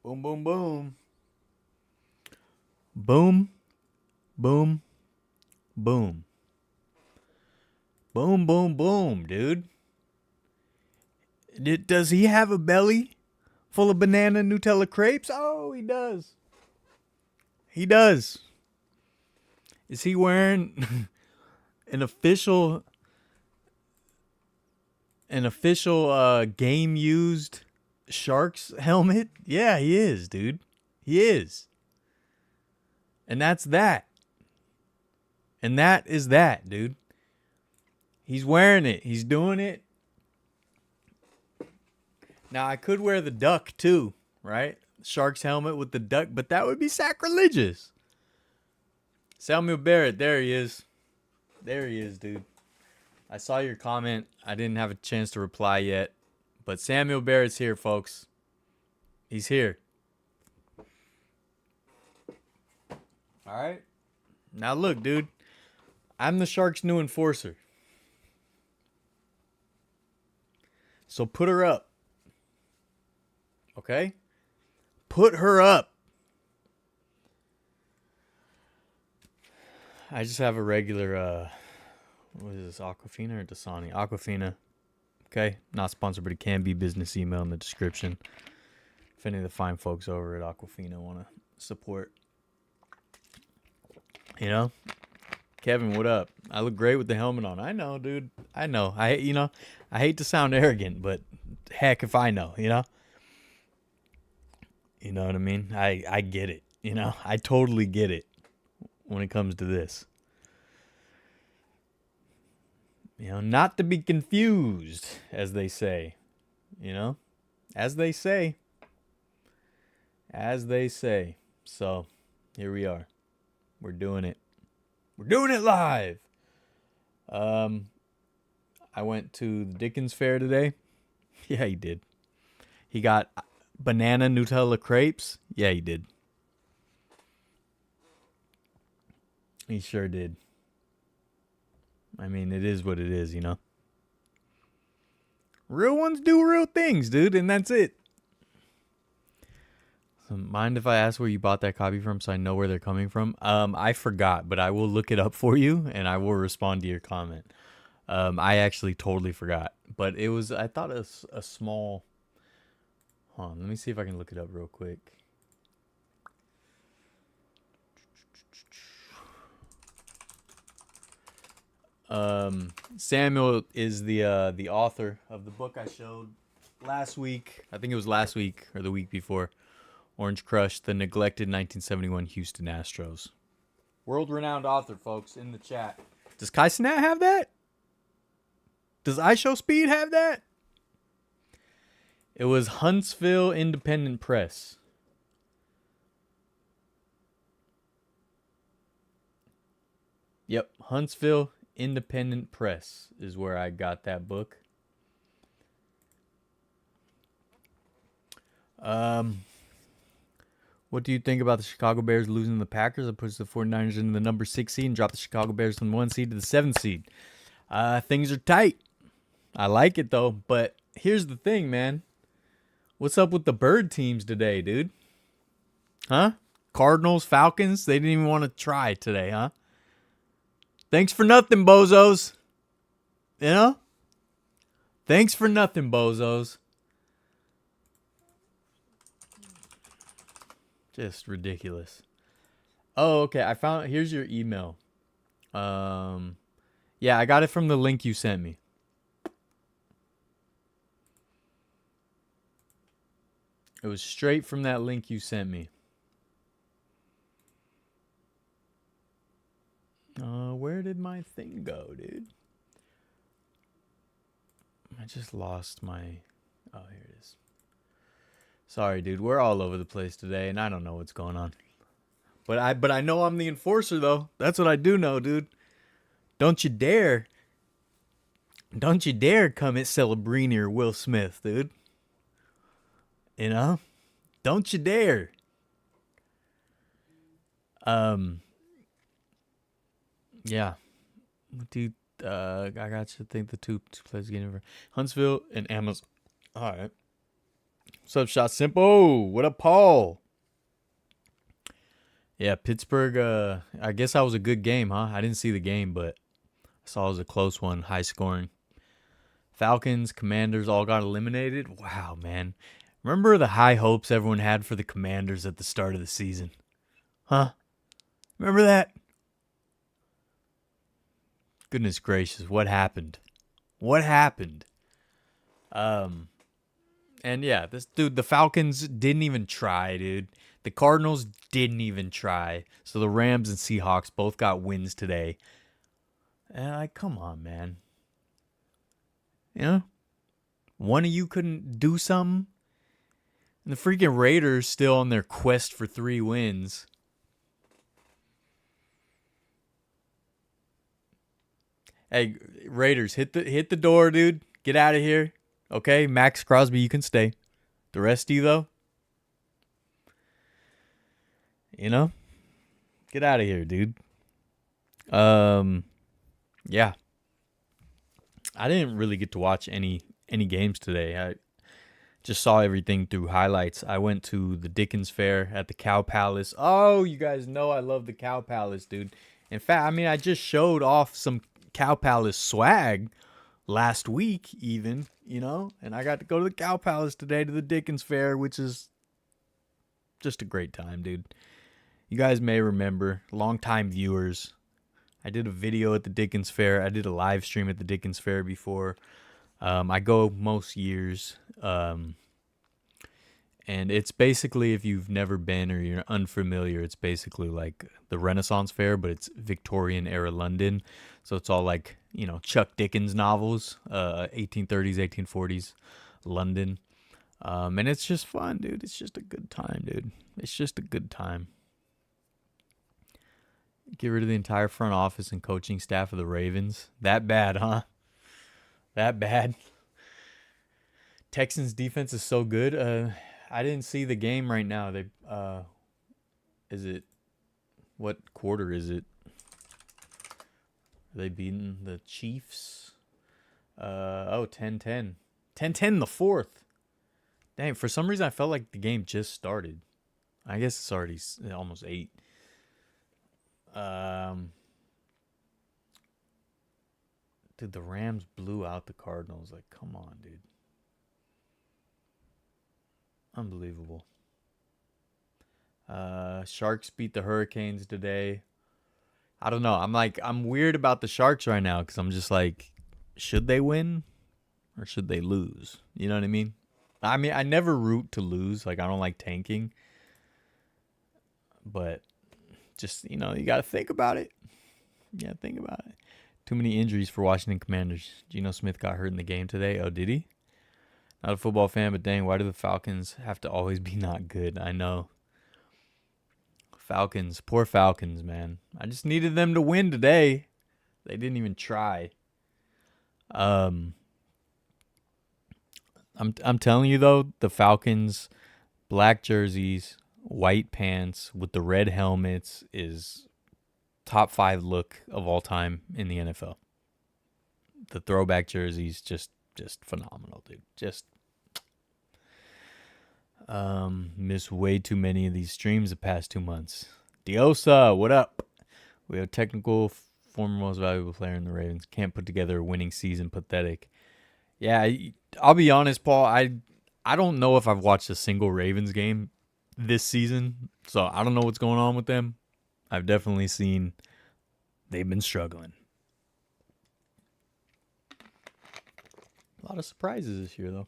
Boom, boom, boom. Boom, boom, boom. Boom, boom, boom, dude. Does he have a belly full of banana Nutella crepes? Oh, he does. He does. Is he wearing an official game used Sharks helmet? Yeah, he is, dude. He is. And that's that. And that is that, dude. He's wearing it. He's doing it. Now, I could wear the duck too, right? Shark's helmet with the duck, but that would be sacrilegious. Samuel Barrett, there he is. There he is, dude. I saw your comment. I didn't have a chance to reply yet. But Samuel Barrett's here, folks. He's here. All right. Now, look, dude. I'm the Sharks' new enforcer. So put her up. Okay? Put her up. I just have a regular, what is this, Aquafina or Dasani? Aquafina. Okay? Not sponsored, but it can be. Business email in the description. If any of the fine folks over at Aquafina want to support. You know? Kevin, what up? I look great with the helmet on. I know, dude. I know. I hate to sound arrogant, but heck if I know, you know? You know what I mean? I get it, you know? I totally get it when it comes to this. You know, not to be confused, as they say. You know? As they say. As they say. So, here we are. We're doing it. We're doing it live! I went to the Dickens Fair today. Yeah, he did. He got banana Nutella crepes. Yeah, he did. He sure did. I mean, it is what it is, you know? Real ones do real things, dude, and that's it. So mind if I ask where you bought that copy from so I know where they're coming from? I forgot, but I will look it up for you, and I will respond to your comment. I actually totally forgot. But it was, I thought it was a small... Hold on, let me see if I can look it up real quick. Samuel is the author of the book I showed last week. I think it was last week or the week before. Orange Crush, the neglected 1971 Houston Astros. World-renowned author, folks, in the chat. Does Kai Cenat have that? Does iShowSpeed have that? It was Huntsville Independent Press. Yep, Huntsville Independent Press is where I got that book. What do you think about the Chicago Bears losing the Packers? It puts the 49ers into the number 6 seed and drop the Chicago Bears from the 1 seed to the 7 seed. Things are tight. I like it, though. But here's the thing, man. What's up with the bird teams today, dude? Huh? Cardinals, Falcons? They didn't even want to try today, huh? Thanks for nothing, bozos. You know? Thanks for nothing, bozos. Just ridiculous. Oh, okay. I found... Here's your email. Yeah, I got it from the link you sent me. It was straight from that link you sent me. Where did my thing go, dude? I just lost my... Oh, here it is. Sorry, dude. We're all over the place today, and I don't know what's going on. But I know I'm the enforcer, though. That's what I do know, dude. Don't you dare. Don't you dare come at Celebrini or Will Smith, dude. You know? Don't you dare. Yeah. Dude, I got to think the two places getting over Huntsville and Amazon. All right. What's up, Shot Simple? What up, Paul? Yeah, Pittsburgh. I guess that was a good game, huh? I didn't see the game, but I saw it was a close one, high scoring. Falcons, Commanders all got eliminated. Wow, man. Remember the high hopes everyone had for the Commanders at the start of the season? Huh? Remember that? Goodness gracious, what happened? What happened? And yeah, the Falcons didn't even try, dude. The Cardinals didn't even try. So the Rams and Seahawks both got wins today. And come on, man. You know? One of you couldn't do something? And the freaking Raiders still on their quest for 3 wins. Hey, Raiders, hit the door, dude. Get out of here. Okay, Max Crosby, you can stay. The rest of you, though, you know, get out of here, dude. Yeah. I didn't really get to watch any games today. I just saw everything through highlights. I went to the Dickens Fair at the Cow Palace. Oh, you guys know I love the Cow Palace, dude. In fact, I mean, I just showed off some Cow Palace swag last week even, and I got to go to the Cow Palace today to the Dickens Fair, which is just a great time, dude. You guys may remember, longtime viewers, I did a video at the Dickens Fair. I did a live stream at the Dickens Fair before. I go most years. And it's basically, if you've never been or you're unfamiliar, it's basically like the Renaissance Fair, but it's Victorian era London. So it's all like, Chuck Dickens novels, 1830s, 1840s London. And it's just fun, dude. It's just a good time, dude. It's just a good time. Get rid of the entire front office and coaching staff of the Ravens. That bad, huh? That bad. Texans defense is so good. I didn't see the game right now. What quarter is it? Are they beating the Chiefs? 10-10. 10-10 in the fourth. Dang, for some reason I felt like the game just started. I guess it's already almost 8. Dude, the Rams blew out the Cardinals. Like, come on, dude. Unbelievable. Sharks beat the Hurricanes today. I don't know. I'm weird about the Sharks right now because I'm just like, should they win or should they lose? You know what I mean? I mean, I never root to lose. Like, I don't like tanking. But just, you got to think about it. Yeah, think about it. Too many injuries for Washington Commanders. Geno Smith got hurt in the game today. Oh, did he? Not a football fan, but dang, why do the Falcons have to always be not good? I know. Falcons. Poor Falcons, man. I just needed them to win today. They didn't even try. I'm telling you, though, the Falcons, black jerseys, white pants with the red helmets is top 5 look of all time in the NFL. The throwback jerseys, just phenomenal, dude. Just missed way too many of these streams the past 2 months. Diosa, what up? We have technical, former most valuable player in the Ravens. Can't put together a winning season. Pathetic. Yeah, I'll be honest, Paul. I don't know if I've watched a single Ravens game this season, so I don't know what's going on with them. I've definitely seen they've been struggling. A lot of surprises this year, though.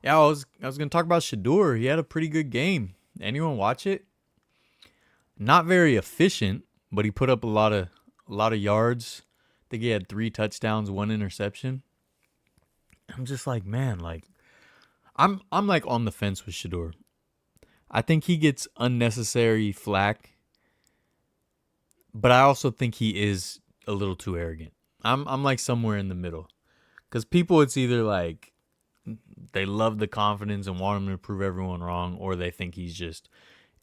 Yeah, I was gonna talk about Shedeur. He had a pretty good game. Anyone watch it? Not very efficient, but he put up a lot of yards. I think he had 3 touchdowns, 1 interception. I'm just like, man, like I'm like on the fence with Shedeur. I think he gets unnecessary flack, but I also think he is a little too arrogant. I'm like somewhere in the middle. Because people, it's either like they love the confidence and want him to prove everyone wrong, or they think he's just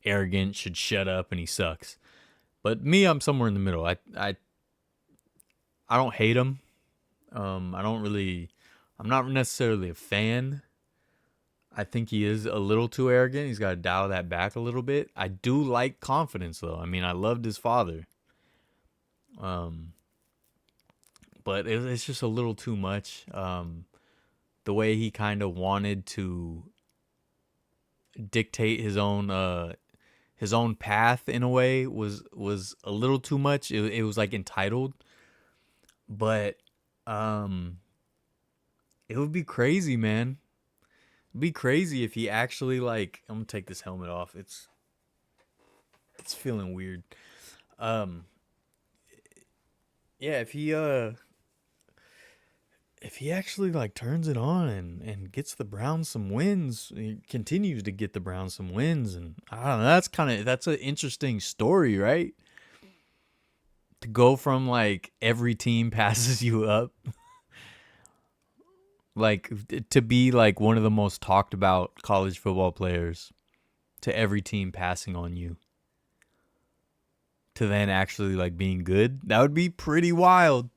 arrogant, should shut up, and he sucks. But me, I'm somewhere in the middle. I don't hate him. I'm not necessarily a fan, I think he is a little too arrogant. He's got to dial that back a little bit. I do like confidence, though. I mean, I loved his father. Um, but it's just a little too much. The way he kind of wanted to dictate his own path in a way was a little too much. It was like entitled, but um, it would be crazy, man. It'd be crazy if he actually like. I'm gonna take this helmet off. It's feeling weird. Um, yeah, if he actually like turns it on and gets the Browns some wins, he continues to get the Browns some wins, and I don't know. That's an interesting story, right? To go from like every team passes you up, like to be like one of the most talked about college football players, to every team passing on you, to then actually like being good. That would be pretty wild.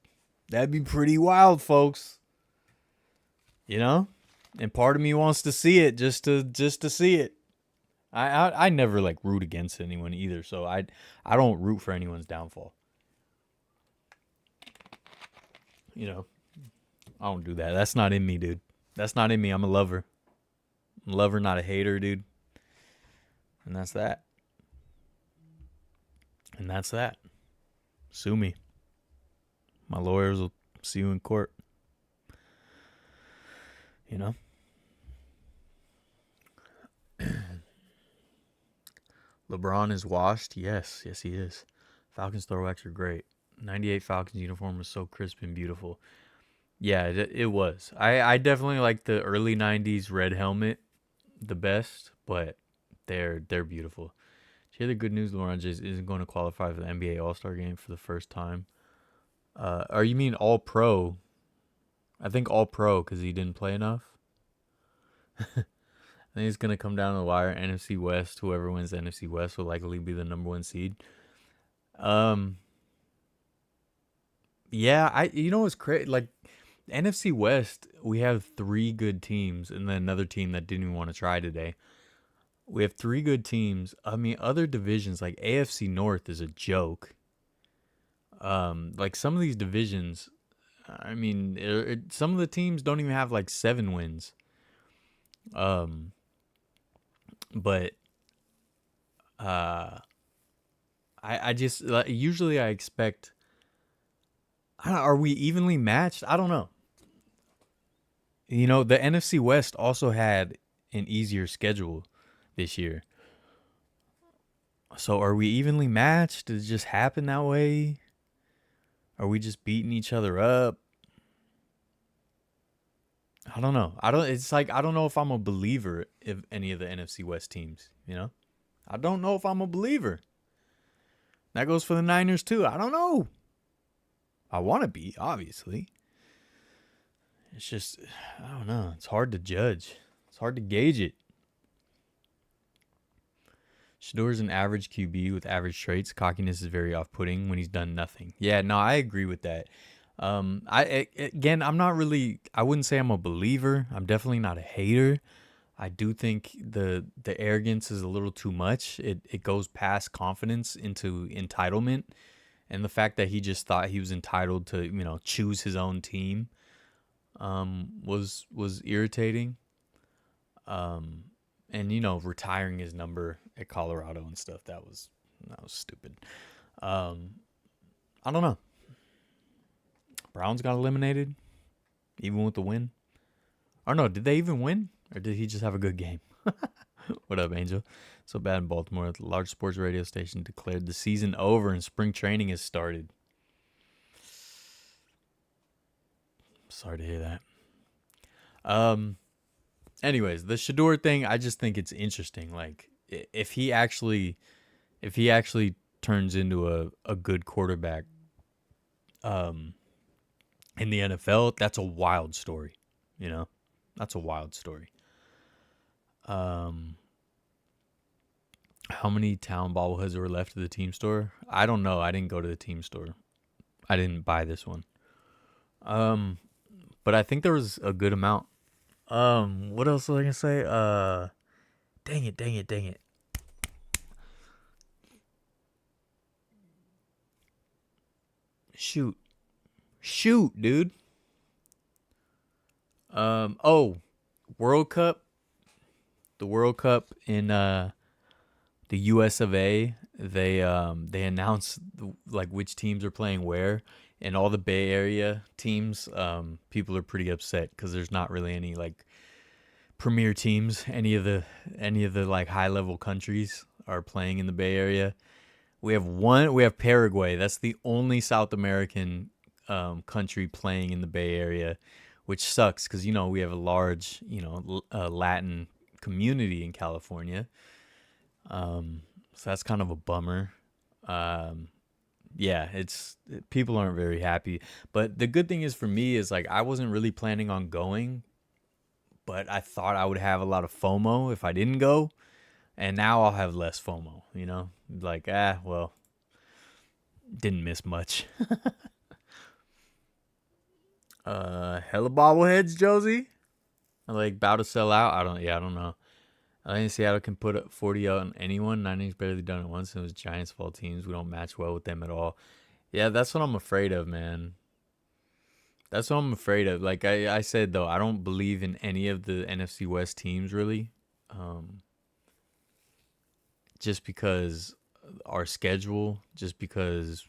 That'd be pretty wild, folks. You know? And part of me wants to see it just to see it. I never like root against anyone either, so I don't root for anyone's downfall. You know, I don't do that. That's not in me, dude. That's not in me. I'm a lover. I'm a lover, not a hater, dude. And that's that. And that's that. Sue me. My lawyers will see you in court. You know? LeBron is washed. Yes, he is. Falcons throwbacks are great. 98 Falcons uniform was so crisp and beautiful. Yeah, it was. I definitely like the early 90s red helmet the best, but they're beautiful. Did you hear the good news? LeBron James isn't going to qualify for the NBA All-Star game for the first time. Or you mean All-Pro? I think All-Pro because he didn't play enough. I think it's going to come down to the wire. NFC West, whoever wins the NFC West will likely be the number one seed. Yeah, you know what's crazy? Like, NFC West, we have 3 good teams and then another team that didn't even want to try today. We have 3 good teams. I mean, other divisions like AFC North is a joke. Like some of these divisions, I mean, some of the teams don't even have like 7 wins. But I just like, usually I expect. Are we evenly matched? I don't know. You know, the NFC West also had an easier schedule this year. So are we evenly matched? Did it just happen that way? Are we just beating each other up? I don't know. It's like I don't know if I'm a believer of any of the NFC West teams, you know? I don't know if I'm a believer. That goes for the Niners too. I don't know. I want to be, obviously. It's just, I don't know. It's hard to judge. It's hard to gauge it. Shedeur's an average QB with average traits. Cockiness is very off-putting when he's done nothing. Yeah, no, I agree with that. I'm not really, I wouldn't say I'm a believer. I'm definitely not a hater. I do think the arrogance is a little too much. It goes past confidence into entitlement. And the fact that he just thought he was entitled to, you know, choose his own team was irritating. And, you know, retiring his number at Colorado and stuff, that was stupid. I don't know. Browns got eliminated, even with the win. Or no, did they even win? Or did he just have a good game? What up, Angel? So bad in Baltimore. The large sports radio station declared the season over and spring training has started. Sorry to hear that. Anyways, the Shedeur thing, I just think it's interesting. Like, if he actually turns into a good quarterback, in the NFL, that's a wild story. You know, that's a wild story. How many town bobbleheads were left at the team store? I don't know. I didn't go to the team store. I didn't buy this one. But I think there was a good amount. What else was I gonna say? Dang it. Shoot. Shoot, dude. Oh, World Cup. The World Cup in the US of A. They announced like which teams are playing where, and all the Bay Area teams. People are pretty upset because there's not really any like premier teams. Any of the like high level countries are playing in the Bay Area. We have Paraguay. That's the only South American country playing in the Bay Area, which sucks because we have a large Latin community in California. So that's kind of a bummer. Um, yeah, it's people aren't very happy. But the good thing is for me is like I wasn't really planning on going, but I thought I would have a lot of FOMO if I didn't go, and now I'll have less FOMO. Like well, didn't miss much. Hella bobbleheads, Josie. Like about to sell out. I don't know. I think Seattle can put up 40 out on anyone. Niners barely done it once, and it was Giants fall teams. We don't match well with them at all. Yeah, that's what I'm afraid of, man. That's what I'm afraid of. Like I said though, I don't believe in any of the NFC West teams really. Um, just because our schedule, just because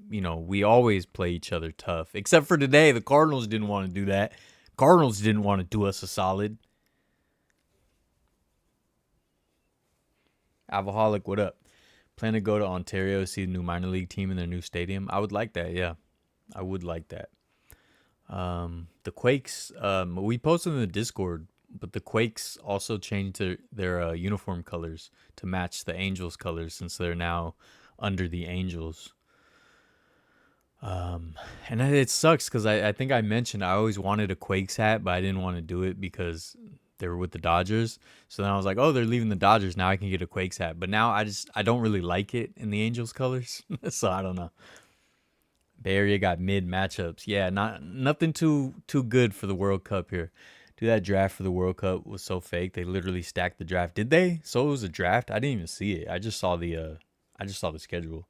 we always play each other tough. Except for today, the Cardinals didn't want to do that. Cardinals didn't want to do us a solid. Alcoholic, what up? Plan to go to Ontario to see the new minor league team in their new stadium. I would like that. Yeah, I would like that. The Quakes. We posted in the Discord, but the Quakes also changed their uniform colors to match the Angels colors since they're now under the Angels. And it sucks because I think I mentioned I always wanted a Quakes hat, but I didn't want to do it because they were with the Dodgers. So then I was like, oh, they're leaving the Dodgers. Now I can get a Quakes hat. But now I don't really like it in the Angels colors. So I don't know. Bay Area got mid matchups. Yeah, nothing too good for the World Cup here. Dude, that draft for the World Cup was so fake. They literally stacked the draft. Did they? So it was a draft? I didn't even see it. I just saw the schedule.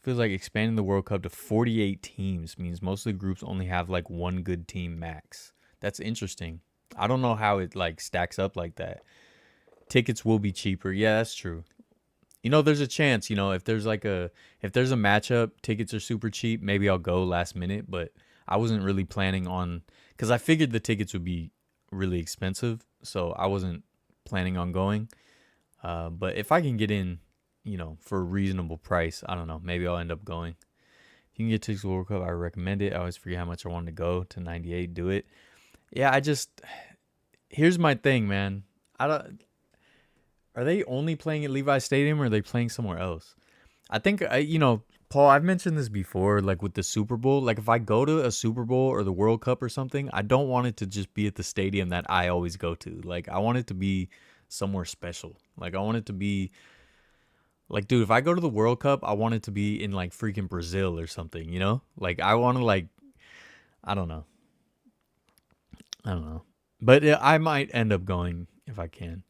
Feels like expanding the World Cup to 48 teams means most of the groups only have like one good team max. That's interesting. I don't know how it like stacks up like that. Tickets will be cheaper. Yeah, that's true. There's a chance, if there's a matchup, tickets are super cheap, maybe I'll go last minute, but I wasn't really planning on cuz I figured the tickets would be really expensive, so I wasn't planning on going. But if I can get in, for a reasonable price, I don't know, maybe I'll end up going. If you can get tickets to the World Cup, I recommend it. I always forget how much I wanted to go to 98, do it. Yeah, here's my thing, man. I don't Are they only playing at Levi Stadium or are they playing somewhere else? I think Paul, I've mentioned this before, like with the Super Bowl. Like if I go to a Super Bowl or the World Cup or something, I don't want it to just be at the stadium that I always go to. Like I want it to be somewhere special. Like I want it to be like, dude, if I go to the World Cup, I want it to be in like freaking Brazil or something, Like I want to like, I don't know. I don't know. But I might end up going if I can.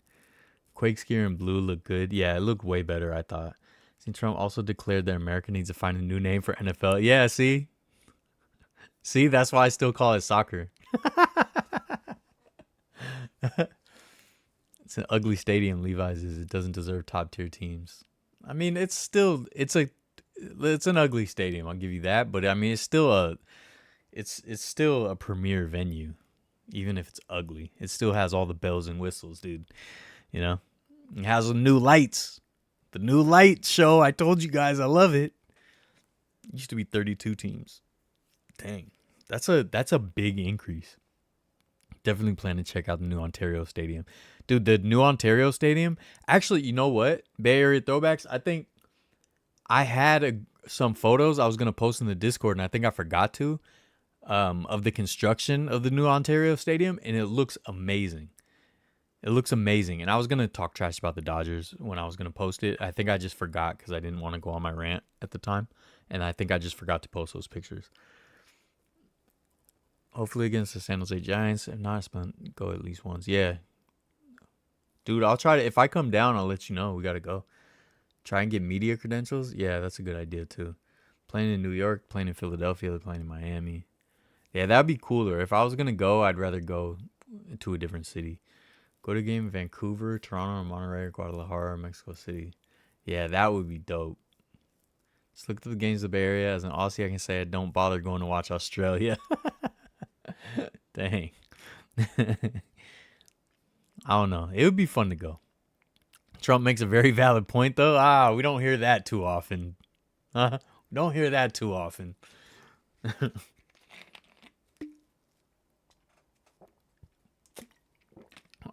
Quakes gear in blue look good. Yeah, it looked way better, I thought. See, Trump also declared that America needs to find a new name for NFL. Yeah, see? See, that's why I still call it soccer. It's an ugly stadium, Levi's is. It doesn't deserve top tier teams. I mean, it's an ugly stadium, I'll give you that, but I mean it's still a premier venue. Even if it's ugly. It still has all the bells and whistles, dude. It has some new lights. The new light show. I told you guys I love it. It used to be 32 teams. Dang. That's a big increase. Definitely plan to check out the new Ontario Stadium. Dude, the new Ontario Stadium. Actually, you know what? Bay Area throwbacks. I think I had some photos I was going to post in the Discord, and I think I forgot to, of the construction of the new Ontario Stadium, and it looks amazing. It looks amazing. And I was going to talk trash about the Dodgers when I was going to post it. I think I just forgot because I didn't want to go on my rant at the time. And I think I just forgot to post those pictures. Hopefully against the San Jose Giants. If not, go at least once. Yeah. Dude, I'll try to. If I come down, I'll let you know. We got to go. Try and get media credentials. Yeah, that's a good idea, too. Playing in New York, playing in Philadelphia, playing in Miami. Yeah, that'd be cooler. If I was going to go, I'd rather go to a different city. Go to a game in Vancouver, Toronto, Monterrey, Guadalajara, Mexico City. Yeah, that would be dope. Just look at the games of the Bay Area. As an Aussie, I can say I don't bother going to watch Australia. Dang. I don't know. It would be fun to go. Trump makes a very valid point, though. We don't hear that too often. We don't hear that too often.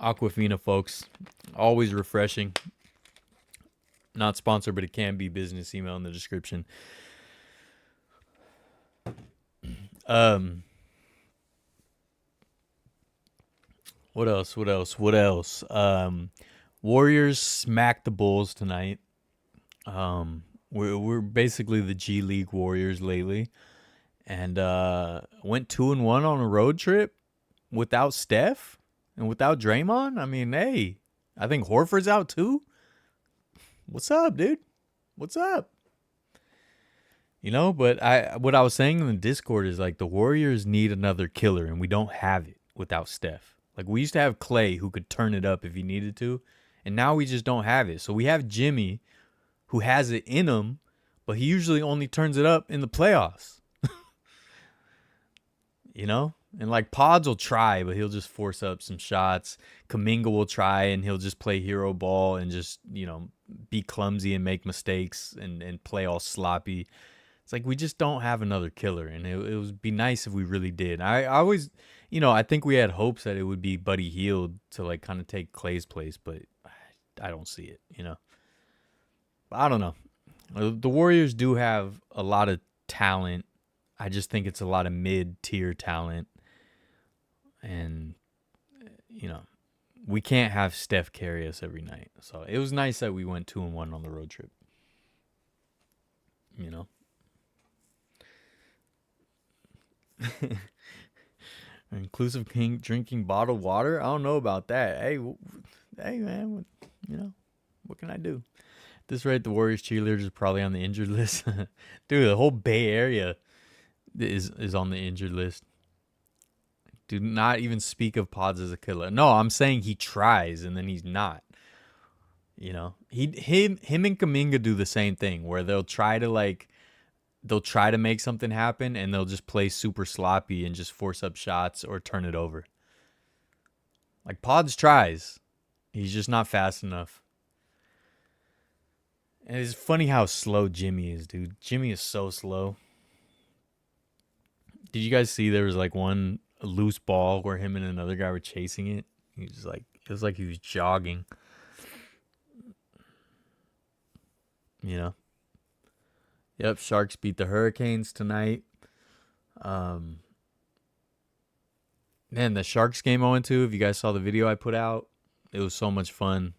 Aquafina, folks. Always refreshing. Not sponsored, but it can be. Business email in the description. What else? Warriors smacked the Bulls tonight. We're basically the G League Warriors lately, and went 2-1 on a road trip without Steph and without Draymond. I mean, hey, I think Horford's out too. What's up, dude? What's up? But what I was saying in the Discord is like the Warriors need another killer, and we don't have it without Steph. Like we used to have Clay who could turn it up if he needed to, and now we just don't have it. So we have Jimmy who has it in him, but he usually only turns it up in the playoffs. And like Pods will try, but he'll just force up some shots. Kuminga will try and he'll just play hero ball and just, be clumsy and make mistakes and play all sloppy. It's like we just don't have another killer, and it would be nice if we really did. I always, I think we had hopes that it would be Buddy Hield to like kind of take Clay's place, but I don't see it, I don't know. The Warriors do have a lot of talent. I just think it's a lot of mid-tier talent. And, we can't have Steph carry us every night. So it was nice that we went 2-1 on the road trip. Inclusive king drinking bottled water? I don't know about that. Hey man, what can I do? At this rate, the Warriors cheerleaders are probably on the injured list. Dude, the whole Bay Area is on the injured list. Do not even speak of Pods as a killer. No, I'm saying he tries and then he's not. Him and Kuminga do the same thing where they'll try to make something happen and they'll just play super sloppy and just force up shots or turn it over. Like Pods tries. He's just not fast enough. And it's funny how slow Jimmy is, dude. Jimmy is so slow. Did you guys see there was like one loose ball where him and another guy were chasing it? It was like he was jogging. Yep, Sharks beat the Hurricanes tonight. Man, the Sharks game I went to, if you guys saw the video I put out, it was so much fun.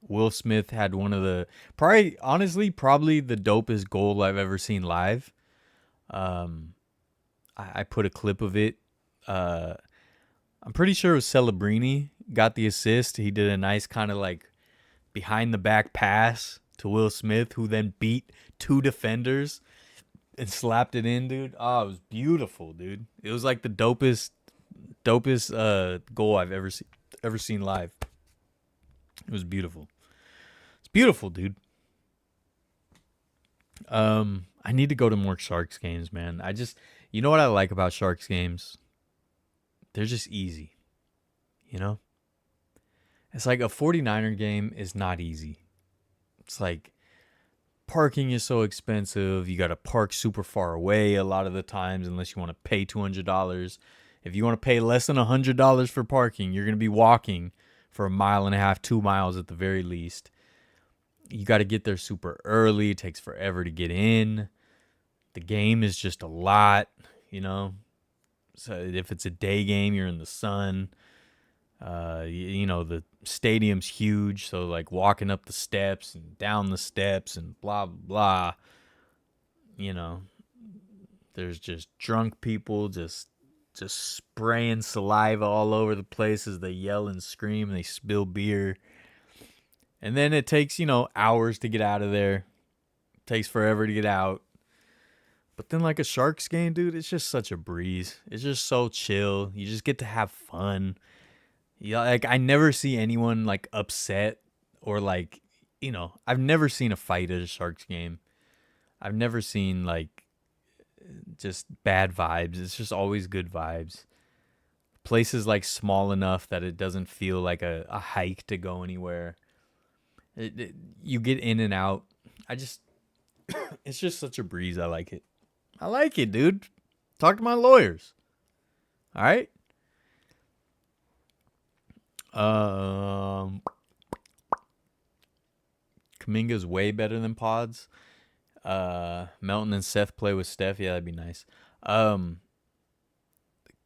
Will Smith had one of the probably the dopest goal I've ever seen live. I put a clip of it. I'm pretty sure it was Celebrini got the assist. He did a nice kind of like behind the back pass to Will Smith, who then beat two defenders and slapped it in, dude. Oh, it was beautiful, dude. It was like the dopest goal I've ever seen live. It was beautiful. It's beautiful, dude. I need to go to more Sharks games, man. You know what I like about Sharks games? They're just easy. It's like a 49er game is not easy. It's like parking is so expensive. You got to park super far away a lot of the times unless you want to pay $200. If you want to pay less than $100 for parking, you're going to be walking for 1.5 miles, 2 miles at the very least. You got to get there super early. It takes forever to get in. The game is just a lot, So if it's a day game, you're in the sun. The stadium's huge, so like walking up the steps and down the steps and blah blah blah. There's just drunk people just just spraying saliva all over the place as they yell and scream and they spill beer. And then it takes, hours to get out of there. It takes forever to get out. But then like a Sharks game, dude, it's just such a breeze. It's just so chill. You just get to have fun. Yeah, like I never see anyone like upset or like, I've never seen a fight at a Sharks game. I've never seen like just bad vibes. It's just always good vibes. Place is like small enough that it doesn't feel like a hike to go anywhere. You get in and out. It's just such a breeze. I like it. I like it, dude. Talk to my lawyers. All right. Kaminga's way better than Pods. Melton and Seth play with Steph. Yeah, that'd be nice.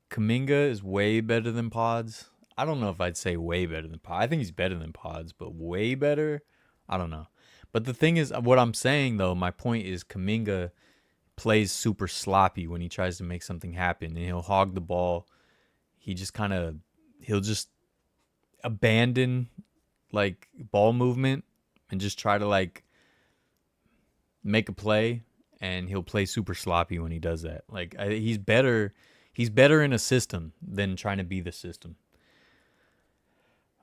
Kaminga is way better than Pods. I don't know if I'd say way better than Pods. I think he's better than Pods, but way better? I don't know. But the thing is, what I'm saying, though, my point is Kaminga plays super sloppy when he tries to make something happen. And he'll hog the ball. He'll just abandon, like, ball movement and just try to, like, make a play. And he'll play super sloppy when he does that. Like, he's better in a system than trying to be the system.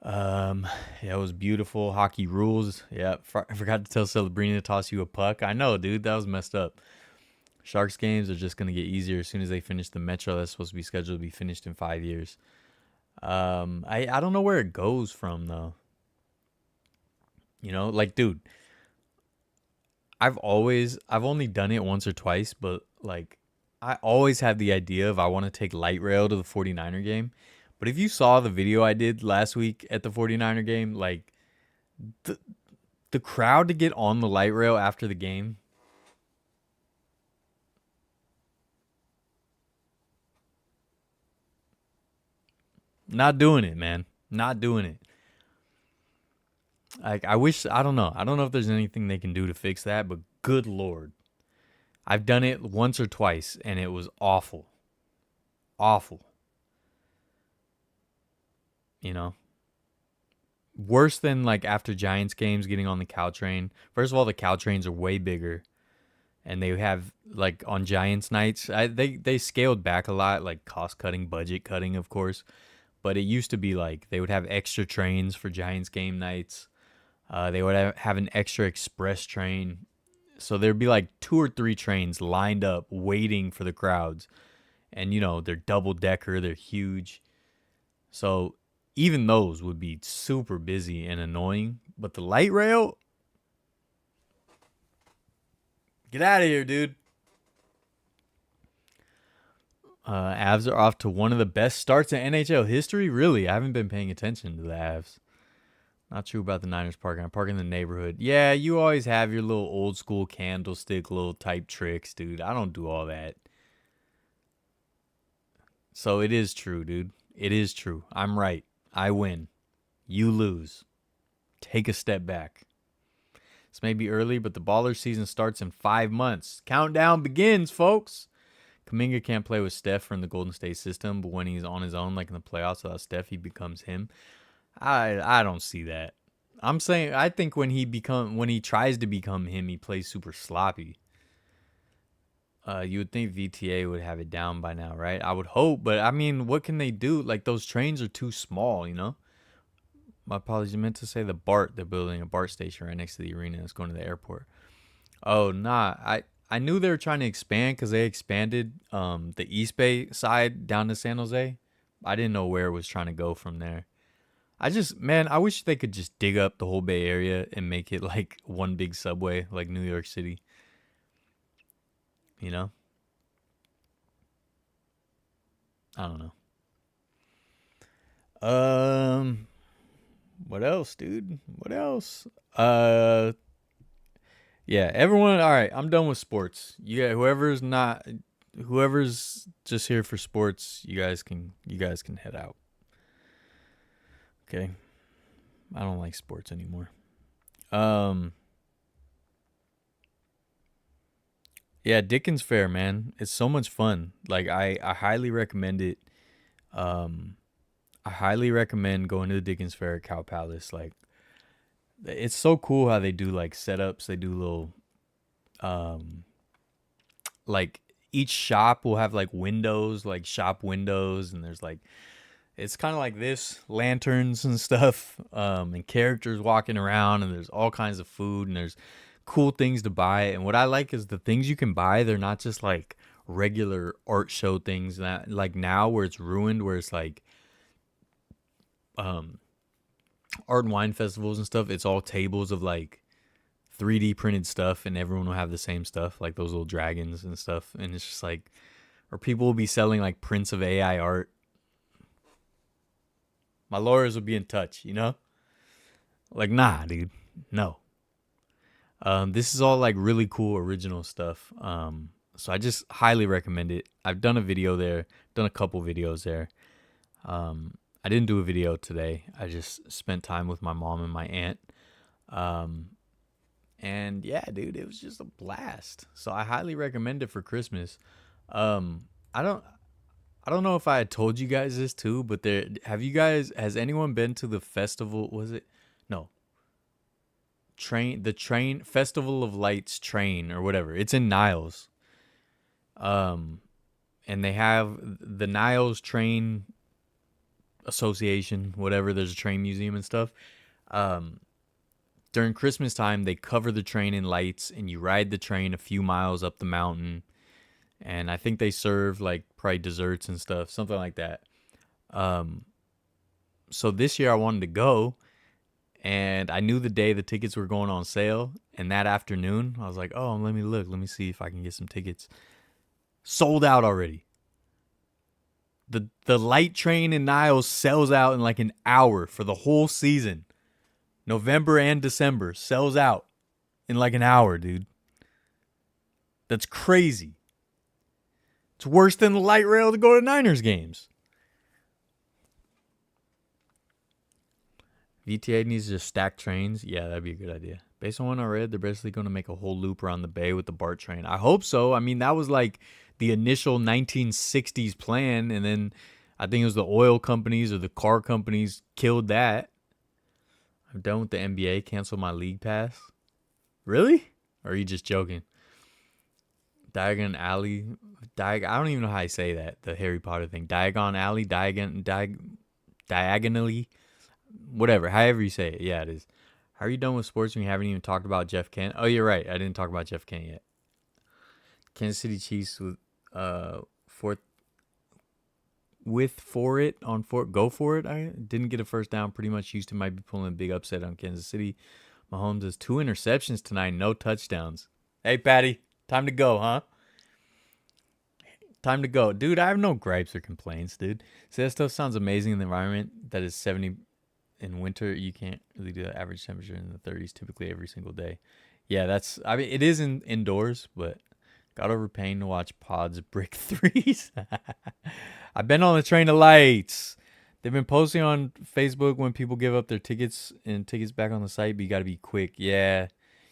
Yeah, it was beautiful. Hockey rules. Yeah, I forgot to tell Celebrini to toss you a puck. I know, dude. That was messed up. Sharks games are just going to get easier as soon as they finish the Metro. That's supposed to be scheduled to be finished in 5 years. I don't know where it goes from, though. Like, dude, I've only done it once or twice, but, like, I always have the idea of I want to take light rail to the 49er game. But if you saw the video I did last week at the 49er game, like, the crowd to get on the light rail after the game, not doing it, man. Not doing it. Like, I don't know. I don't know if there's anything they can do to fix that, but good Lord. I've done it once or twice, and it was awful. Awful. Worse than, like, after Giants games getting on the cow train. First of all, the cow trains are way bigger. And they have, like, on Giants nights, they scaled back a lot, like cost cutting, budget cutting, of course. But it used to be like they would have extra trains for Giants game nights. They would have an extra express train. So there'd be like 2 or 3 trains lined up waiting for the crowds. And, they're double decker, they're huge. So even those would be super busy and annoying. But the light rail, get out of here, dude. Avs are off to one of the best starts in NHL history. Really, I haven't been paying attention to the Avs. Not true about the Niners parking. I park in the neighborhood. Yeah, you always have your little old school candlestick little type tricks, dude. I don't do all that. So it is true, dude. It is true. I'm right. I win. You lose. Take a step back. This may be early, but the Baller season starts in 5 months. Countdown begins, folks. Kaminga can't play with Steph from the Golden State system, but when he's on his own, like in the playoffs without Steph, he becomes him. I don't see that. I'm saying I think when he tries to become him, he plays super sloppy. You would think VTA would have it down by now, right? I would hope, but I mean, what can they do? Like, those trains are too small, My apologies. I meant to say the BART. They're building a BART station right next to the arena. It's going to the airport. Oh, nah. I knew they were trying to expand because they expanded the East Bay side down to San Jose. I didn't know where it was trying to go from there. I wish they could just dig up the whole Bay Area and make it like one big subway, like New York City. I don't know. What else, dude? What else? Yeah, everyone. All right, I'm done with sports. Yeah, whoever's just here for sports, you guys can head out. Okay, I don't like sports anymore. Yeah, Dickens Fair, man. It's so much fun. Like I highly recommend it. Um I highly recommend going to the Dickens Fair at Cow Palace. Like it's so cool how they do like setups. They do little um like each shop will have like windows, like shop windows, and there's like it's kind of like this lanterns and stuff, and characters walking around, and there's all kinds of food, and there's cool things to buy. And what I like is the things you can buy, they're not just like regular art show things that like now where it's ruined, where it's like um art and wine festivals and stuff. It's all tables of like 3D printed stuff, and everyone will have the same stuff, like those little dragons and stuff. And it's just like, or people will be selling like prints of AI art. My lawyers will be in touch, you know? Like, nah, dude, no. This is all like really cool original stuff. So I just highly recommend it. I've done a video there, done a couple videos there. I didn't do a video today. I just spent time with my mom and my aunt. Um, and yeah, dude, it was just a blast. So I highly recommend it for Christmas. Um, I don't, I don't know if I had told you guys this too, but has anyone been to the festival? Was it? No, the train festival of lights train or whatever. It's in Niles. Um, and they have the Niles Train Association, whatever. There's a train museum and stuff. Um, During Christmas time, they cover the train in lights, and you ride the train a few miles up the mountain. And I think they serve like probably desserts and stuff, something like that. Um, so this year I wanted to go, and I knew the day the tickets were going on sale. And that afternoon, I was like, "Oh, let me look. Let me see if I can get some tickets." Sold out already. The light train in Niles sells out in like an hour for the whole season. November and December sells out in like an hour, dude. That's crazy. It's worse than the light rail to go to Niners games. VTA needs to just stack trains. Yeah, that'd be a good idea. Based on what I read, they're basically going to make a whole loop around the bay with the BART train. I hope so. I mean, that was like the initial 1960s plan, and then I think it was the oil companies or the car companies killed that. I'm done with the NBA. Cancel my league pass. Really? Or are you just joking? Diagon Alley. I don't even know how I say that. The Harry Potter thing. Diagon Alley. Diagonally. Whatever. However you say it. Yeah, it is. How are you done with sports when you haven't even talked about Jeff Kent? Oh, you're right. I didn't talk about Jeff Kent yet. Kansas City Chiefs go for it. I didn't get a first down. Pretty much Houston might be pulling a big upset on Kansas City. Mahomes has 2 interceptions tonight, no touchdowns. Hey, Patty, time to go, huh? Time to go. Dude, I have no gripes or complaints, dude. So that stuff sounds amazing in the environment that is 70 in winter. You can't really do the average temperature in the 30s typically every single day. Yeah, it is indoors, but got over pain to watch Pods brick threes. I've been on the train of lights. They've been posting on Facebook when people give up their tickets and tickets back on the site, but you got to be quick. Yeah.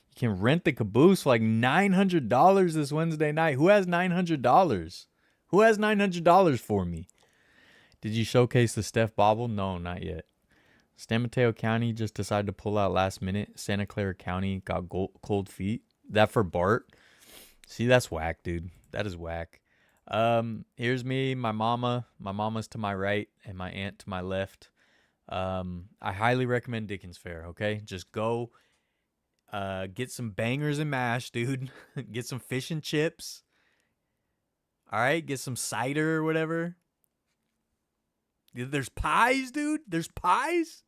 You can rent the caboose for like $900 this Wednesday night. Who has $900? Who has $900 for me? Did you showcase the Steph bobble? No, not yet. San Mateo County just decided to pull out last minute. Santa Clara County got cold feet. That for Bart. See, that's whack, dude. That is whack. Here's me, my mama. My mama's to my right and my aunt to my left. I highly recommend Dickens Fair, okay? Just go get some bangers and mash, dude. Get some fish and chips. All right, get some cider or whatever. There's pies, dude. There's pies.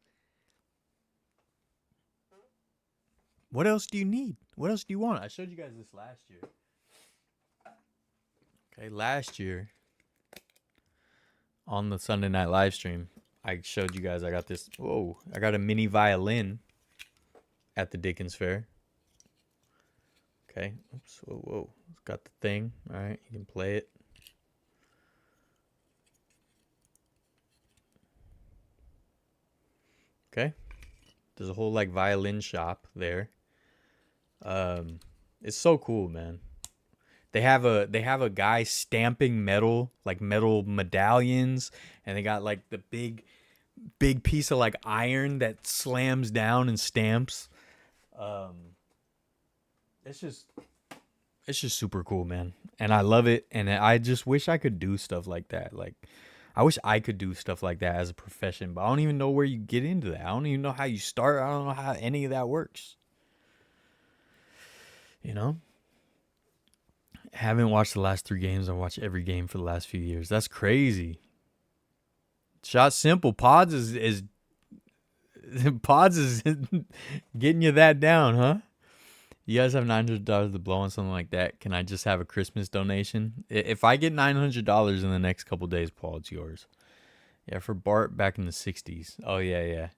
What else do you need? What else do you want? I showed you guys this last year. Okay, last year on the Sunday night live stream, I showed you guys I got this. Whoa, I got a mini violin at the Dickens Fair. Okay, oops, whoa. It's got the thing. All right, you can play it. Okay, there's a whole like violin shop there. It's so cool, man. They have a guy stamping metal, like metal medallions, and they got like the big piece of like iron that slams down and stamps. Um, it's just it's just super cool, man, and I love it. And I just wish I could do stuff like that. Like, I wish I could do stuff like that as a profession, but I don't even know where you get into that. I don't even know how you start. I don't know how any of that works. You know, haven't watched the last 3 games. I watched every game for the last few years. That's crazy. Shot simple. Pods is getting you that down, huh? You guys have $900 to blow on something like that. Can I just have a Christmas donation? If I get $900 in the next couple days, Paul, it's yours. Yeah, for Bart back in the '60s. Oh yeah.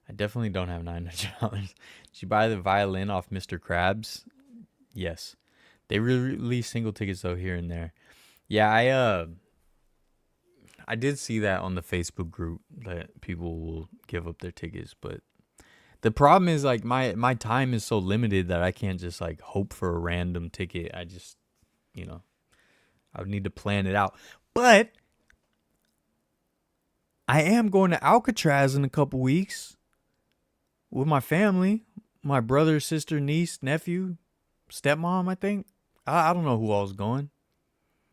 I definitely don't have $900. Did you buy the violin off Mr. Krabs? Yes. They release single tickets though here and there. Yeah, I did see that on the Facebook group that people will give up their tickets, but the problem is like my time is so limited that I can't just like hope for a random ticket. I just, you know, I would need to plan it out. But I am going to Alcatraz in a couple weeks with my family, my brother, sister, niece, nephew, stepmom, I think. I don't know who all's going,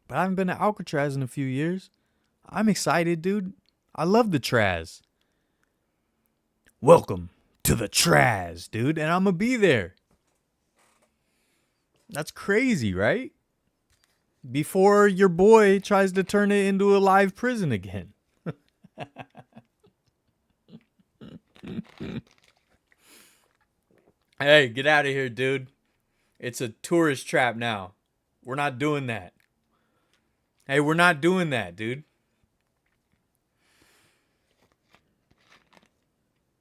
but I haven't been to Alcatraz in a few years. I'm excited, dude. I love the Traz. Welcome to the Traz, dude, and I'm gonna be there. That's crazy, right? Before your boy tries to turn it into a live prison again. Hey, get out of here, dude. It's a tourist trap now. We're not doing that. Hey, we're not doing that, dude.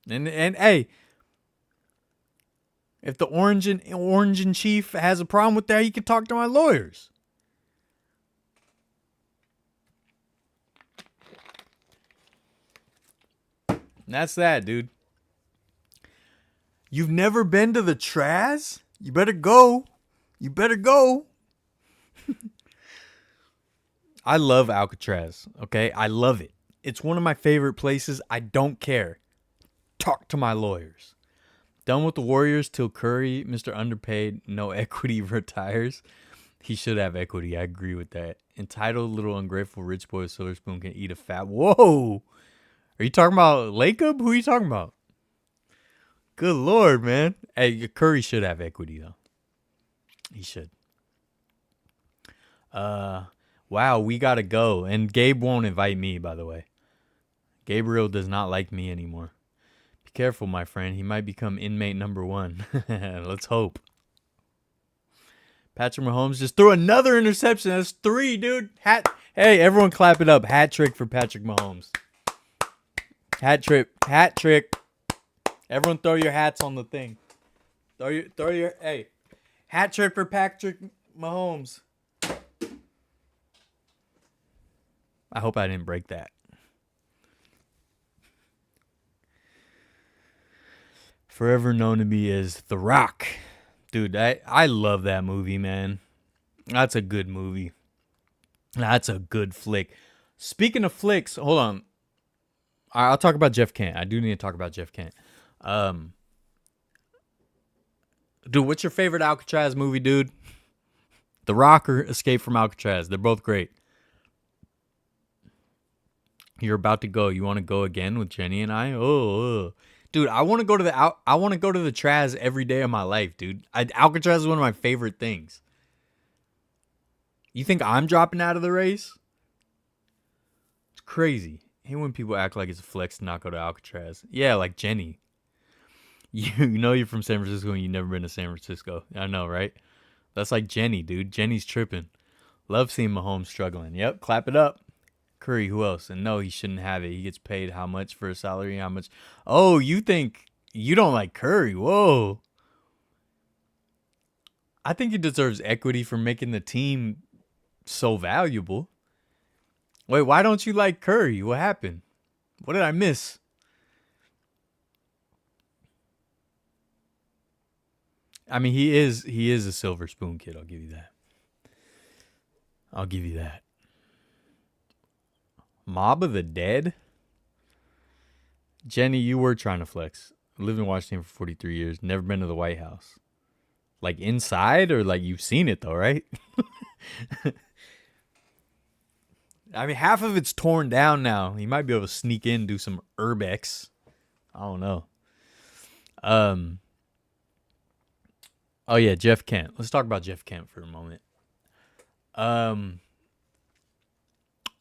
And hey, if the Orange and Chief has a problem with that, you can talk to my lawyers. And that's that, dude. You've never been to the Traz? You better go. You better go. I love Alcatraz, okay? I love it. It's one of my favorite places. I don't care. Talk to my lawyers. Done with the Warriors till Curry, Mr. Underpaid, no equity, retires. He should have equity. I agree with that. Entitled little ungrateful rich boy with silver spoon can eat a fat. Whoa. Are you talking about Lacob? Who are you talking about? Good Lord, man. Hey, Curry should have equity, though. He should. Wow, we gotta go. And Gabe won't invite me, by the way. Gabriel does not like me anymore. Be careful, my friend. He might become inmate number 1. Let's hope. Patrick Mahomes just threw another interception. That's 3, dude. Hey, everyone clap it up. Hat trick for Patrick Mahomes. Hat trick. Everyone throw your hats on the thing. Hey. Hat trick for Patrick Mahomes. I hope I didn't break that. Forever known to me as The Rock. Dude, I love that movie, man. That's a good movie. That's a good flick. Speaking of flicks, hold on. I'll talk about Jeff Kent. I do need to talk about Jeff Kent. Dude, what's your favorite Alcatraz movie, dude? The Rock or Escape from Alcatraz? They're both great. You're about to go. You want to go again with Jenny and I? Dude, I want to go to the Traz every day of my life, dude. Alcatraz is one of my favorite things. You think I'm dropping out of the race? It's crazy. I hate when people act like it's a flex to not go to Alcatraz. Yeah, like Jenny. You know you're from San Francisco and you've never been to San Francisco. I know, right? That's like Jenny, dude. Jenny's tripping. Love seeing Mahomes struggling. Yep, clap it up. Curry, who else? And no, he shouldn't have it. He gets paid how much for a salary? How much? Oh, you think you don't like Curry? Whoa. I think he deserves equity for making the team so valuable. Wait, why don't you like Curry? What happened? What did I miss? I mean, he is a silver spoon kid. I'll give you that. I'll give you that. Mob of the Dead? Jenny, you were trying to flex. I lived in Washington for 43 years. Never been to the White House. Like inside or like you've seen it though, right? I mean, half of it's torn down now. You might be able to sneak in, do some urbex. I don't know. Oh yeah, Jeff Kent. Let's talk about Jeff Kent for a moment.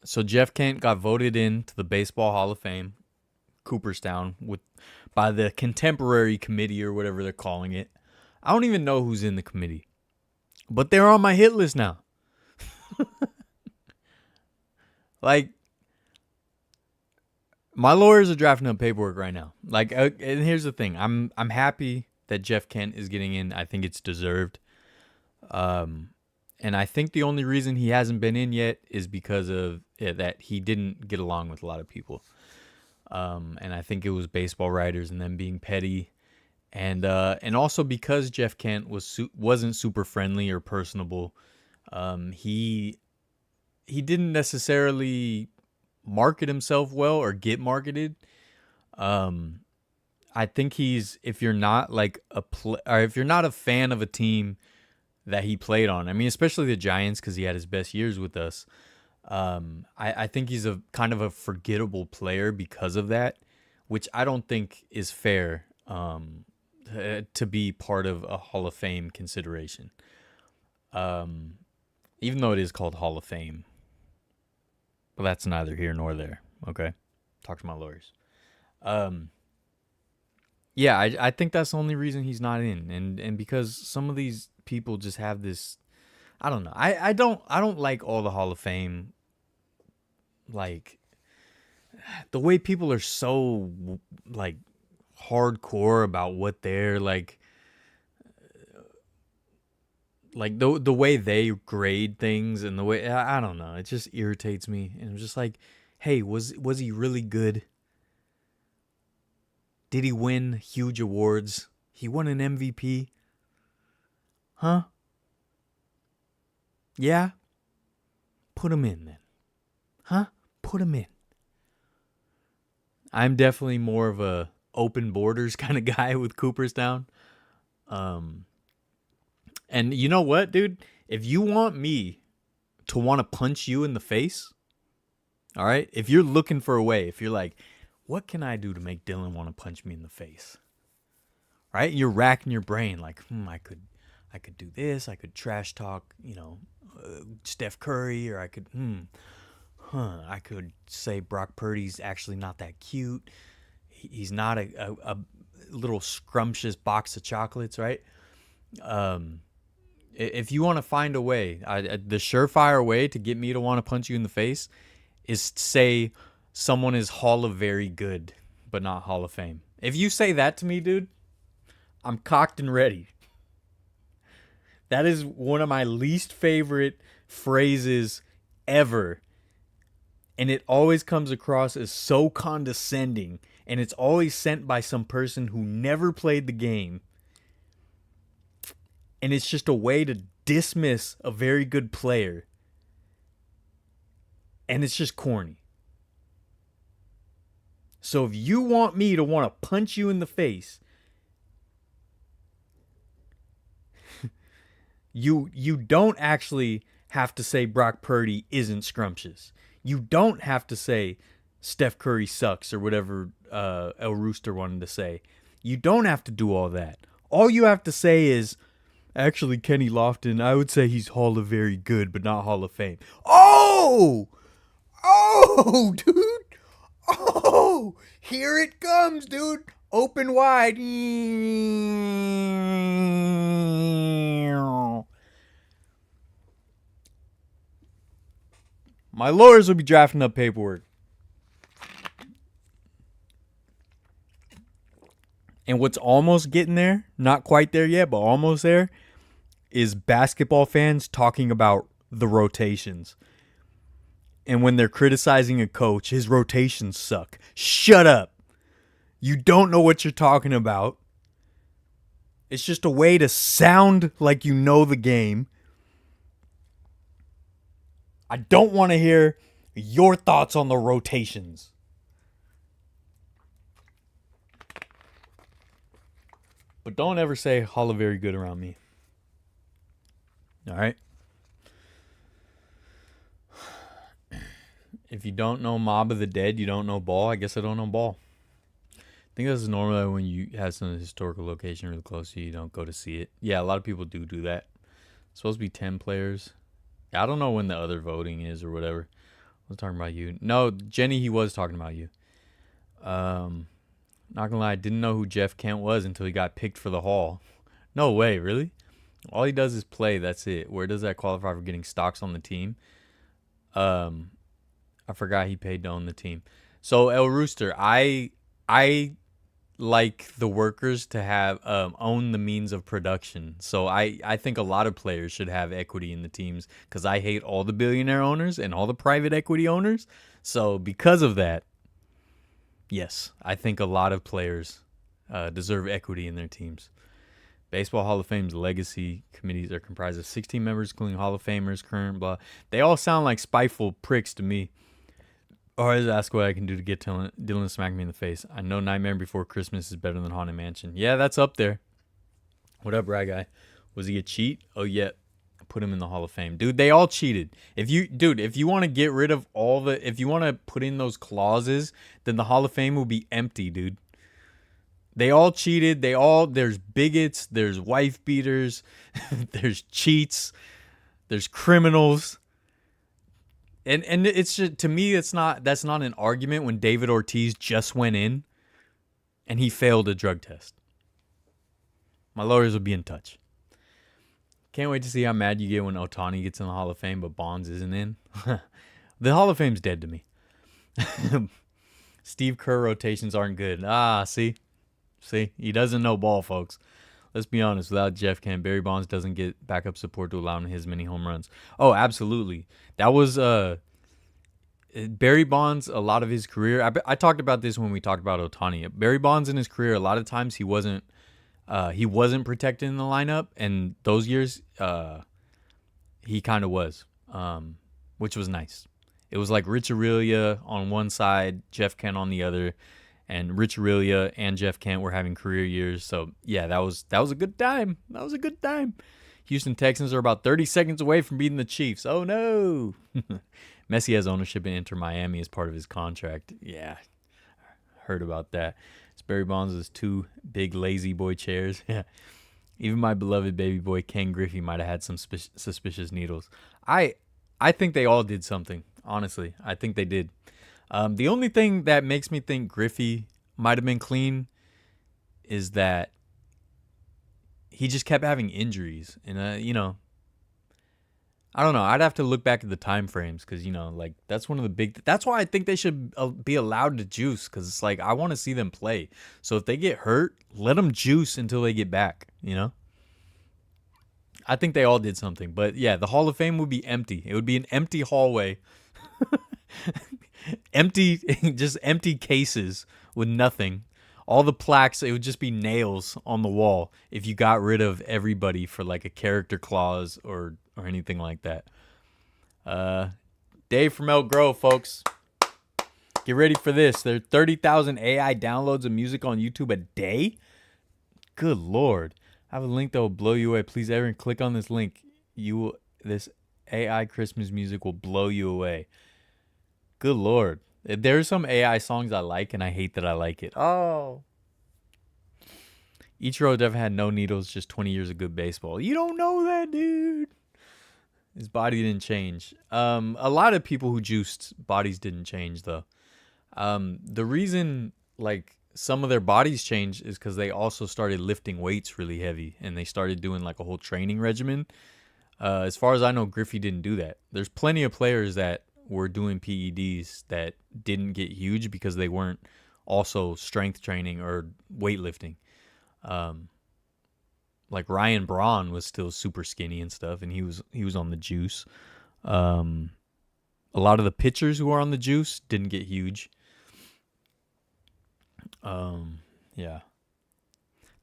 So Jeff Kent got voted into the Baseball Hall of Fame, Cooperstown, by the contemporary committee or whatever they're calling it. I don't even know who's in the committee, but they're on my hit list now. Like, my lawyers are drafting up paperwork right now. Like, and here's the thing: I'm happy that Jeff Kent is getting in. I think it's deserved. And I think the only reason he hasn't been in yet is because of that he didn't get along with a lot of people. And I think it was baseball writers and them being petty, and also because Jeff Kent wasn't super friendly or personable. He didn't necessarily market himself well or get marketed. I think if you're not like or if you're not a fan of a team that he played on, I mean, especially the Giants, because he had his best years with us. I think he's a kind of a forgettable player because of that, which I don't think is fair to be part of a Hall of Fame consideration. Even though it is called Hall of Fame. But that's neither here nor there. Okay? Talk to my lawyers. Yeah, I think that's the only reason he's not in. And because some of these people just have this, I don't know. I don't like all the Hall of Fame, like the way people are so like hardcore about what they're like the way they grade things and the way, I don't know, it just irritates me. And I'm just like, hey, was he really good? Did he win huge awards? He won an MVP? Huh? Yeah? Put him in then. Huh? Put him in. I'm definitely more of a open borders kind of guy with Cooperstown. And you know what, dude? If you want me to want to punch you in the face, all right? If you're looking for a way, if you're like, what can I do to make Dylan want to punch me in the face? Right? You're racking your brain like, I could do this. I could trash talk, Steph Curry, or I could, I could say Brock Purdy's actually not that cute. He's not a little scrumptious box of chocolates, right? If you want to find a way, the surefire way to get me to want to punch you in the face is to say someone is Hall of Very Good, but not Hall of Fame. If you say that to me, dude, I'm cocked and ready. That is one of my least favorite phrases ever. And it always comes across as so condescending. And it's always sent by some person who never played the game. And it's just a way to dismiss a very good player. And it's just corny. So if you want me to want to punch you in the face, you don't actually have to say Brock Purdy isn't scrumptious. You don't have to say Steph Curry sucks or whatever El Rooster wanted to say. You don't have to do all that. All you have to say is, actually, Kenny Lofton, I would say he's Hall of Very Good, but not Hall of Fame. Oh, dude. Oh, here it comes, dude. Open wide. My lawyers will be drafting up paperwork. And what's almost getting there, not quite there yet, but almost there, is basketball fans talking about the rotations. And when they're criticizing a coach, his rotations suck. Shut up. You don't know what you're talking about. It's just a way to sound like you know the game. I don't want to hear your thoughts on the rotations. But don't ever say Hall of Very Good around me. All right? If you don't know Mob of the Dead, you don't know ball. I guess I don't know ball. I think that's normally when you have some historical location really close to you, you don't go to see it. Yeah, a lot of people do that. It's supposed to be 10 players. I don't know when the other voting is or whatever. I was talking about you. No, Jenny, he was talking about you. Not gonna lie, I didn't know who Jeff Kent was until he got picked for the Hall. No way, really? All he does is play, that's it. Where does that qualify for getting stocks on the team? I forgot he paid to own the team. So El Rooster, I like the workers to have own the means of production. So I think a lot of players should have equity in the teams because I hate all the billionaire owners and all the private equity owners. So because of that, yes, I think a lot of players deserve equity in their teams. Baseball Hall of Fame's legacy committees are comprised of 16 members, including Hall of Famers, current, blah. They all sound like spiteful pricks to me. Always ask what I can do to get Dylan to smack me in the face. I know Nightmare Before Christmas is better than Haunted Mansion. Yeah, that's up there. What up, Rag Guy? Was he a cheat? Oh, yeah. Put him in the Hall of Fame. Dude, they all cheated. If you want to get rid of if you want to put in those clauses, then the Hall of Fame will be empty, dude. They all cheated. There's bigots, there's wife beaters, there's cheats, there's criminals. And it's just, to me, that's not an argument when David Ortiz just went in and he failed a drug test. My lawyers will be in touch. Can't wait to see how mad you get when Ohtani gets in the Hall of Fame, but Bonds isn't in. The Hall of Fame's dead to me. Steve Kerr rotations aren't good. See? He doesn't know ball, folks. Let's be honest. Without Jeff Kent, Barry Bonds doesn't get backup support to allow him his many home runs. Oh, absolutely. That was Barry Bonds. A lot of his career. I talked about this when we talked about Ohtani. Barry Bonds in his career, a lot of times he wasn't protected in the lineup, and those years he kind of was, which was nice. It was like Rich Aurelia on one side, Jeff Kent on the other. And Rich Aurelia and Jeff Kent were having career years. So, yeah, that was a good time. That was a good time. Houston Texans are about 30 seconds away from beating the Chiefs. Oh, no. Messi has ownership in Inter Miami as part of his contract. Yeah, heard about that. It's Barry Bonds' 2 big lazy boy chairs. Yeah. Even my beloved baby boy Ken Griffey might have had some suspicious needles. I think they all did something, honestly. I think they did. The only thing that makes me think Griffey might have been clean is that he just kept having injuries. And, I don't know. I'd have to look back at the time frames because, that's one of the big... That's why I think they should be allowed to juice because it's like I want to see them play. So if they get hurt, let them juice until they get back, I think they all did something. But, yeah, the Hall of Fame would be empty. It would be an empty hallway. Just empty cases with nothing. All the plaques, it would just be nails on the wall if you got rid of everybody for like a character clause or anything like that. Dave from Elk Grove, folks. Get ready for this. There are 30,000 AI downloads of music on YouTube a day. Good Lord. I have a link that will blow you away. Please, everyone, click on this link. This AI Christmas music will blow you away. Good Lord. There's some AI songs I like, and I hate that I like it. Oh. Ichiro Dev had no needles, just 20 years of good baseball. You don't know that, dude. His body didn't change. A lot of people who juiced, bodies didn't change, though. The reason, some of their bodies changed is because they also started lifting weights really heavy, and they started doing, a whole training regimen. As far as I know, Griffey didn't do that. There's plenty of players that were doing PEDs that didn't get huge because they weren't also strength training or weightlifting. Like Ryan Braun was still super skinny and stuff, and he was on the juice. A lot of the pitchers who are on the juice didn't get huge. Yeah.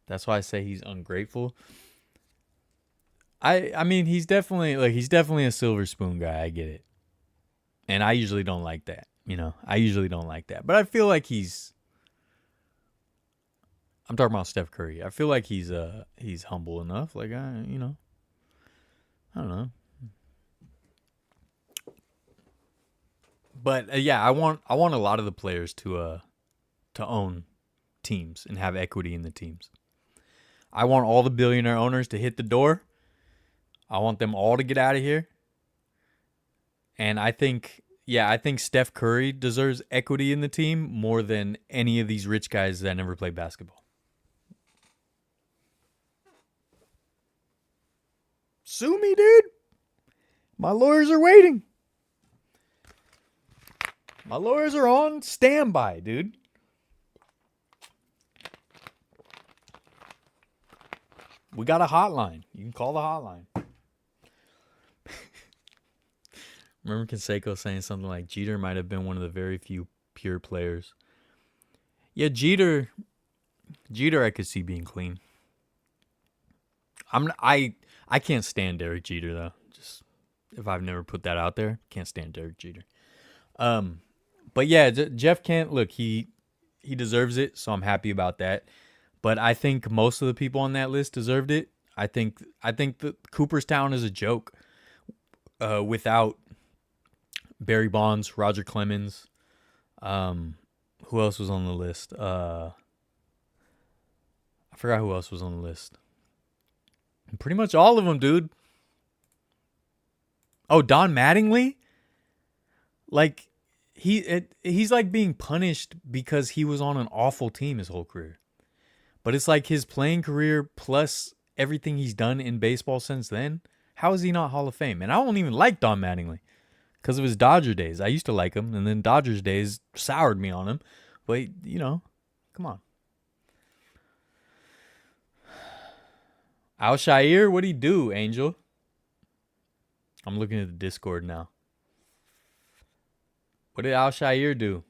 That's why I say he's ungrateful. I mean he's definitely a silver spoon guy. I get it. And I usually don't like that. I usually don't like that. But I feel like I'm talking about Steph Curry. I feel like he's humble enough. Like I don't know. But yeah, I want a lot of the players to own teams and have equity in the teams. I want all the billionaire owners to hit the door. I want them all to get out of here. And I think Steph Curry deserves equity in the team more than any of these rich guys that never played basketball. Sue me, dude. My lawyers are waiting. My lawyers are on standby, dude. We got a hotline. You can call the hotline. Remember Sesco saying something like Jeter might have been one of the very few pure players. Yeah, Jeter I could see being clean. I can't stand Derek Jeter though. Just if I've never put that out there, can't stand Derek Jeter. But yeah, Jeff Kent, look, he deserves it, so I'm happy about that. But I think most of the people on that list deserved it. I think that Cooperstown is a joke without Barry Bonds, Roger Clemens. Who else was on the list? I forgot who else was on the list. Pretty much all of them, dude. Oh, Don Mattingly? Like, he's like being punished because he was on an awful team his whole career. But it's like his playing career plus everything he's done in baseball since then. How is he not Hall of Fame? And I don't even like Don Mattingly because of his Dodger days. I used to like him, and then Dodgers days soured me on him. But, come on. Al-Shair, what'd he do, Angel? I'm looking at the Discord now. What did Al-Shair do?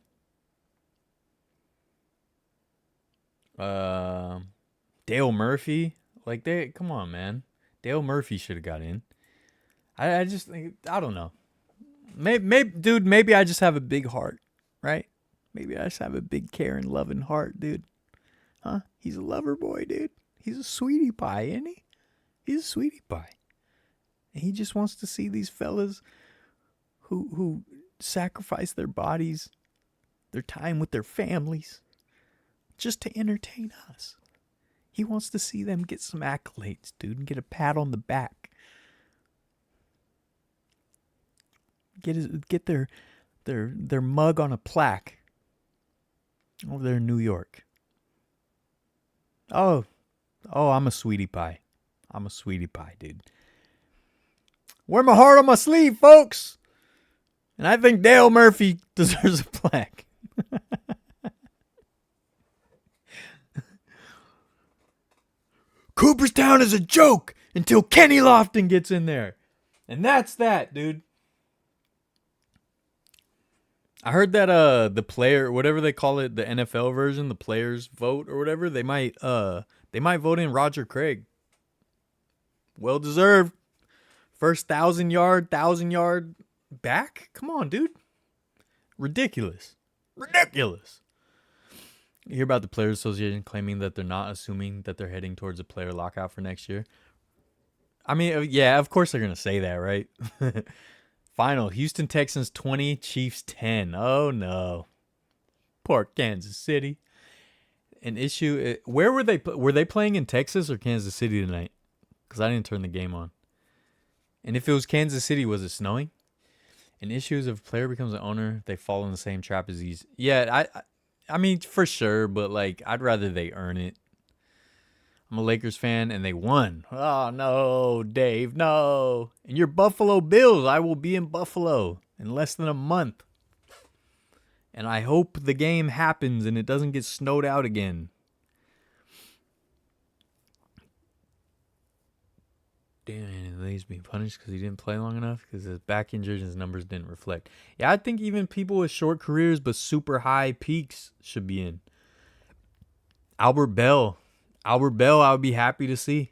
Dale Murphy. Like, come on, man. Dale Murphy should have got in. I just think, I don't know. Maybe I just have a big heart, right? Maybe I just have a big caring, loving heart, dude. Huh? He's a lover boy, dude. He's a sweetie pie, isn't he? He's a sweetie pie. And he just wants to see these fellas who sacrifice their bodies, their time with their families, just to entertain us. He wants to see them get some accolades, dude, and get a pat on the back. Get their mug on a plaque over there in New York. Oh, I'm a sweetie pie. I'm a sweetie pie, dude. Wear my heart on my sleeve, folks. And I think Dale Murphy deserves a plaque. Cooperstown is a joke until Kenny Lofton gets in there. And that's that, dude. I heard that the player, whatever they call it, the NFL version, the players vote or whatever, they might vote in Roger Craig. Well deserved. First 1,000-yard back? Come on, dude. Ridiculous. You hear about the Players Association claiming that they're not assuming that they're heading towards a player lockout for next year? I mean, yeah, of course they're going to say that, right? Final, Houston Texans 20, Chiefs 10. Oh, no. Poor Kansas City. An issue. Where were they? Were they playing in Texas or Kansas City tonight? Because I didn't turn the game on. And if it was Kansas City, was it snowing? An issue is if a player becomes an owner, they fall in the same trap as these. Yeah, I mean, for sure, but like, I'd rather they earn it. I'm a Lakers fan, and they won. Oh, no, Dave, no. And your Buffalo Bills, I will be in Buffalo in less than a month. And I hope the game happens and it doesn't get snowed out again. Damn, he's being punished because he didn't play long enough because his back injuries and his numbers didn't reflect. Yeah, I think even people with short careers but super high peaks should be in. Albert Bell, I would be happy to see.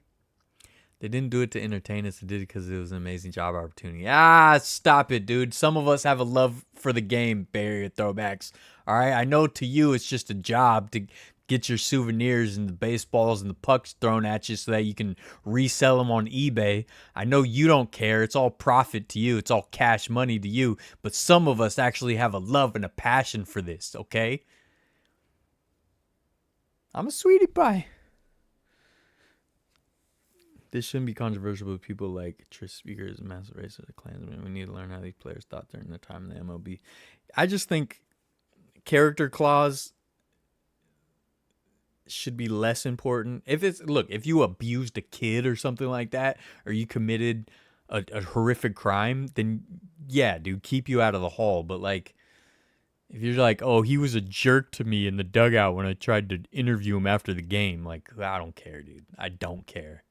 They didn't do it to entertain us. They did it because it was an amazing job opportunity. Ah, stop it, dude. Some of us have a love for the game, Barrier Throwbacks. All right, I know to you it's just a job to get your souvenirs and the baseballs and the pucks thrown at you so that you can resell them on eBay. I know you don't care. It's all profit to you. It's all cash money to you. But some of us actually have a love and a passion for this, okay? I'm a sweetie pie. This shouldn't be controversial, but people like Trish speakers and massive racers and Klansmen. We need to learn how these players thought during their time in the MLB. I just think character clause should be less important. If you abused a kid or something like that, or you committed a horrific crime, then yeah, dude, keep you out of the hall. But like, if you're like, oh, he was a jerk to me in the dugout when I tried to interview him after the game, like, I don't care, dude. I don't care.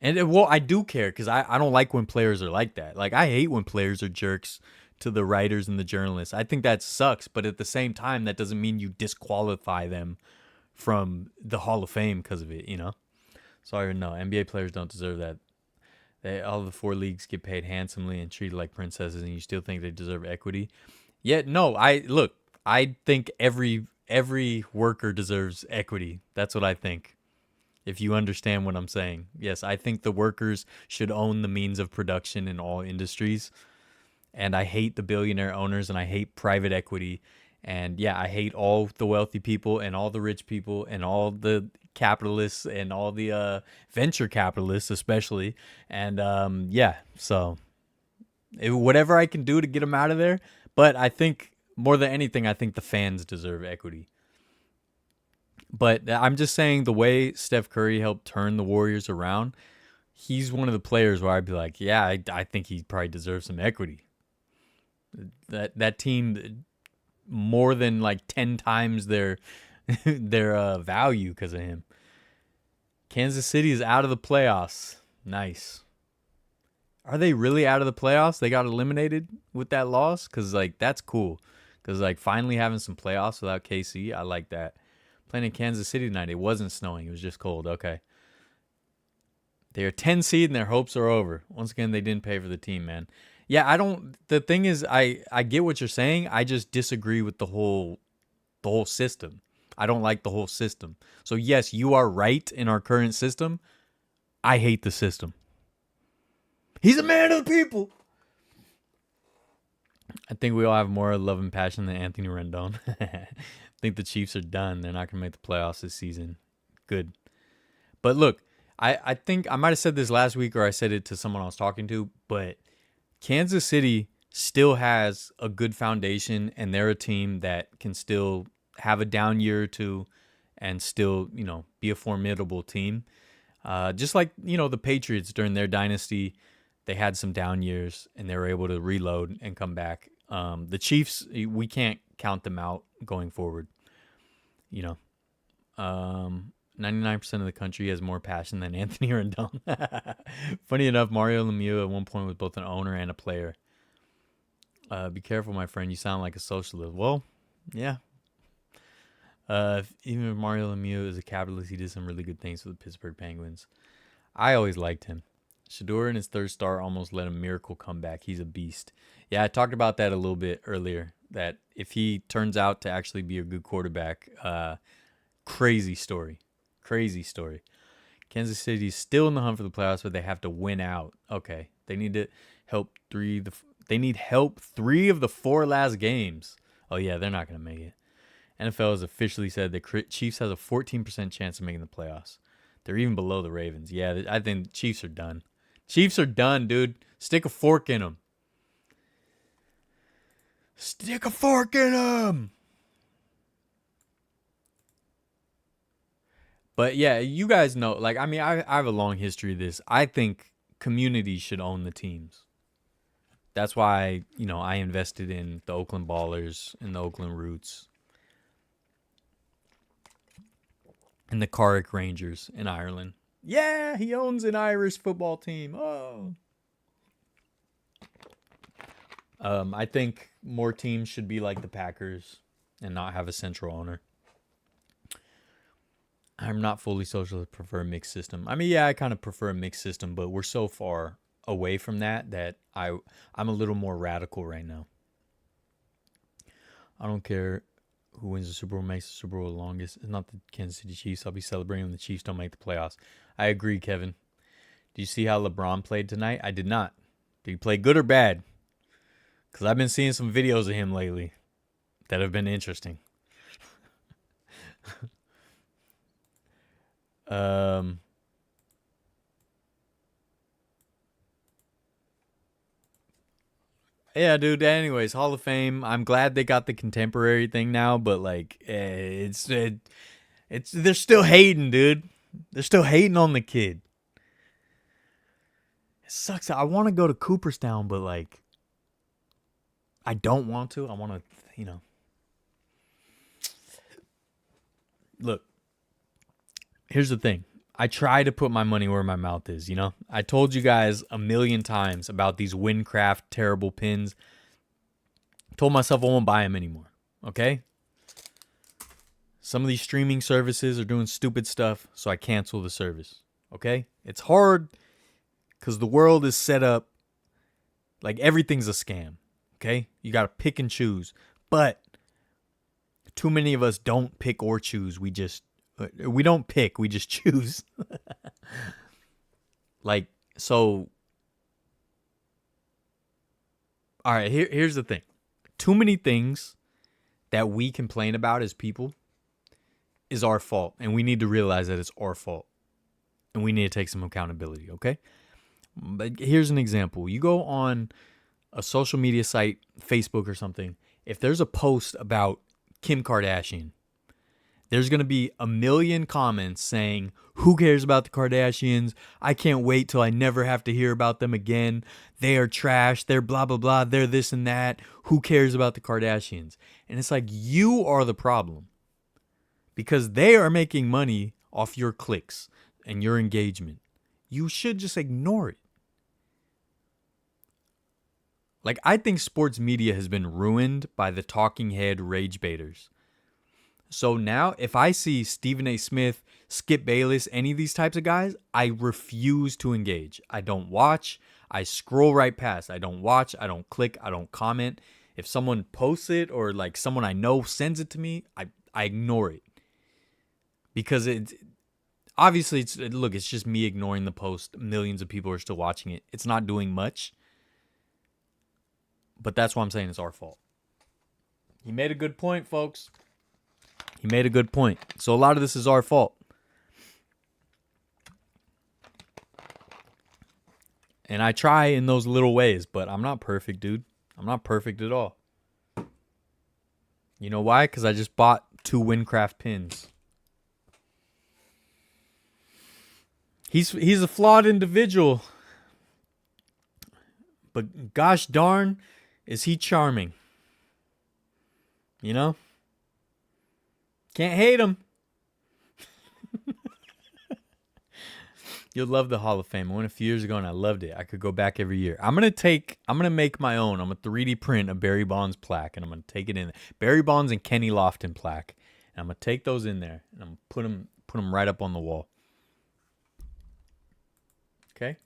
And well, I do care because I don't like when players are like that. Like, I hate when players are jerks to the writers and the journalists. I think that sucks. But at the same time, that doesn't mean you disqualify them from the Hall of Fame because of it, you know? Sorry, no, NBA players don't deserve that. All the 4 leagues get paid handsomely and treated like princesses, and you still think they deserve equity? Yeah, no, I think every worker deserves equity. That's what I think. If you understand what I'm saying. Yes, I think the workers should own the means of production in all industries. And I hate the billionaire owners and I hate private equity. And yeah, I hate all the wealthy people and all the rich people and all the capitalists and all the venture capitalists especially. And yeah, so whatever I can do to get them out of there. But I think more than anything, I think the fans deserve equity. But I'm just saying the way Steph Curry helped turn the Warriors around, he's one of the players where I'd be like, yeah, I think he probably deserves some equity. That team more than like 10 times their value because of him. Kansas City is out of the playoffs. Nice. Are they really out of the playoffs? They got eliminated with that loss? Because, like, that's cool. Because, like, finally having some playoffs without KC, I like that. Playing in Kansas City tonight, it wasn't snowing. It was just cold. Okay. They are 10 seed and their hopes are over. Once again, they didn't pay for the team, man. Yeah, the thing is, I get what you're saying. I just disagree with the whole system. I don't like the whole system. So yes, you are right in our current system. I hate the system. He's a man of the people. I think we all have more love and passion than Anthony Rendon. I think the Chiefs are done. They're not going to make the playoffs this season. Good. But look, I think I might have said this last week or I said it to someone I was talking to, but Kansas City still has a good foundation and they're a team that can still have a down year or two and still, be a formidable team. Just like, the Patriots during their dynasty, they had some down years and they were able to reload and come back. The Chiefs, we can't count them out going forward. 99% of the country has more passion than Anthony Rendon. Funny enough, Mario Lemieux at one point was both an owner and a player. Be careful, my friend. You sound like a socialist. Well, yeah. Even if Mario Lemieux is a capitalist, he did some really good things for the Pittsburgh Penguins. I always liked him. Shedeur in his third start almost led a miracle comeback. He's a beast. Yeah, I talked about that a little bit earlier, that if he turns out to actually be a good quarterback, crazy story. Crazy story. Kansas City's still in the hunt for the playoffs, but they have to win out. Okay, they need to help they need help 3 of the 4 last games. Oh yeah, they're not going to make it. NFL has officially said the Chiefs has a 14% chance of making the playoffs. They're even below the Ravens. Yeah, I think the Chiefs are done. Chiefs are done, dude. Stick a fork in them. Stick a fork in them. But yeah, you guys know, like, I mean, I have a long history of this. I think communities should own the teams. That's why, I invested in the Oakland Ballers and the Oakland Roots and the Carrick Rangers in Ireland. Yeah, he owns an Irish football team. Oh. I think more teams should be like the Packers and not have a central owner. I'm not fully social. I prefer a mixed system. I mean, yeah, I kind of prefer a mixed system, but we're so far away from that I'm a little more radical right now. I don't care who wins the Super Bowl, makes the Super Bowl the longest. It's not the Kansas City Chiefs. I'll be celebrating when the Chiefs don't make the playoffs. I agree, Kevin. Do you see how LeBron played tonight? I did not. Did he play good or bad? Because I've been seeing some videos of him lately that have been interesting. Yeah, dude. Anyways, Hall of Fame. I'm glad they got the contemporary thing now, but like, it's they're still hating, dude. They're still hating on the kid. It sucks. I want to go to Cooperstown, but like, I don't want to. I want to, look. Here's the thing. I try to put my money where my mouth is, I told you guys a million times about these Windcraft terrible pins. Told myself I won't buy them anymore, okay? Some of these streaming services are doing stupid stuff, so I cancel the service, okay? It's hard because the world is set up like everything's a scam, okay? You got to pick and choose. But too many of us don't pick or choose. We don't pick, we just choose. Like, so. All right, here's the thing. Too many things that we complain about as people is our fault. And we need to realize that it's our fault. And we need to take some accountability, okay? But here's an example. You go on a social media site, Facebook or something. If there's a post about Kim Kardashian, there's going to be a million comments saying, who cares about the Kardashians? I can't wait till I never have to hear about them again. They are trash. They're blah, blah, blah. They're this and that. Who cares about the Kardashians? And it's like, you are the problem. Because they are making money off your clicks and your engagement. You should just ignore it. Like, I think sports media has been ruined by the talking head rage baiters. So now, if I see Stephen A. Smith, Skip Bayless, any of these types of guys, I refuse to engage. I don't watch. I scroll right past. I don't watch. I don't click. I don't comment. If someone posts it or like someone I know sends it to me, I ignore it. Because obviously, it's just me ignoring the post. Millions of people are still watching it. It's not doing much. But that's why I'm saying it's our fault. He made a good point, folks. He made a good point. So a lot of this is our fault. And I try in those little ways, but I'm not perfect, dude. I'm not perfect at all. You know why? Because I just bought 2 Windcraft pins. He's a flawed individual. But gosh darn, is he charming. You know? Can't hate him. You'll love the Hall of Fame. I went a few years ago and I loved it. I could go back every year. I'm gonna make my own. I'm gonna 3D print a Barry Bonds plaque and I'm gonna take it in. Barry Bonds and Kenny Lofton plaque. And I'm gonna take those in there and I'm gonna put them right up on the wall. Okay?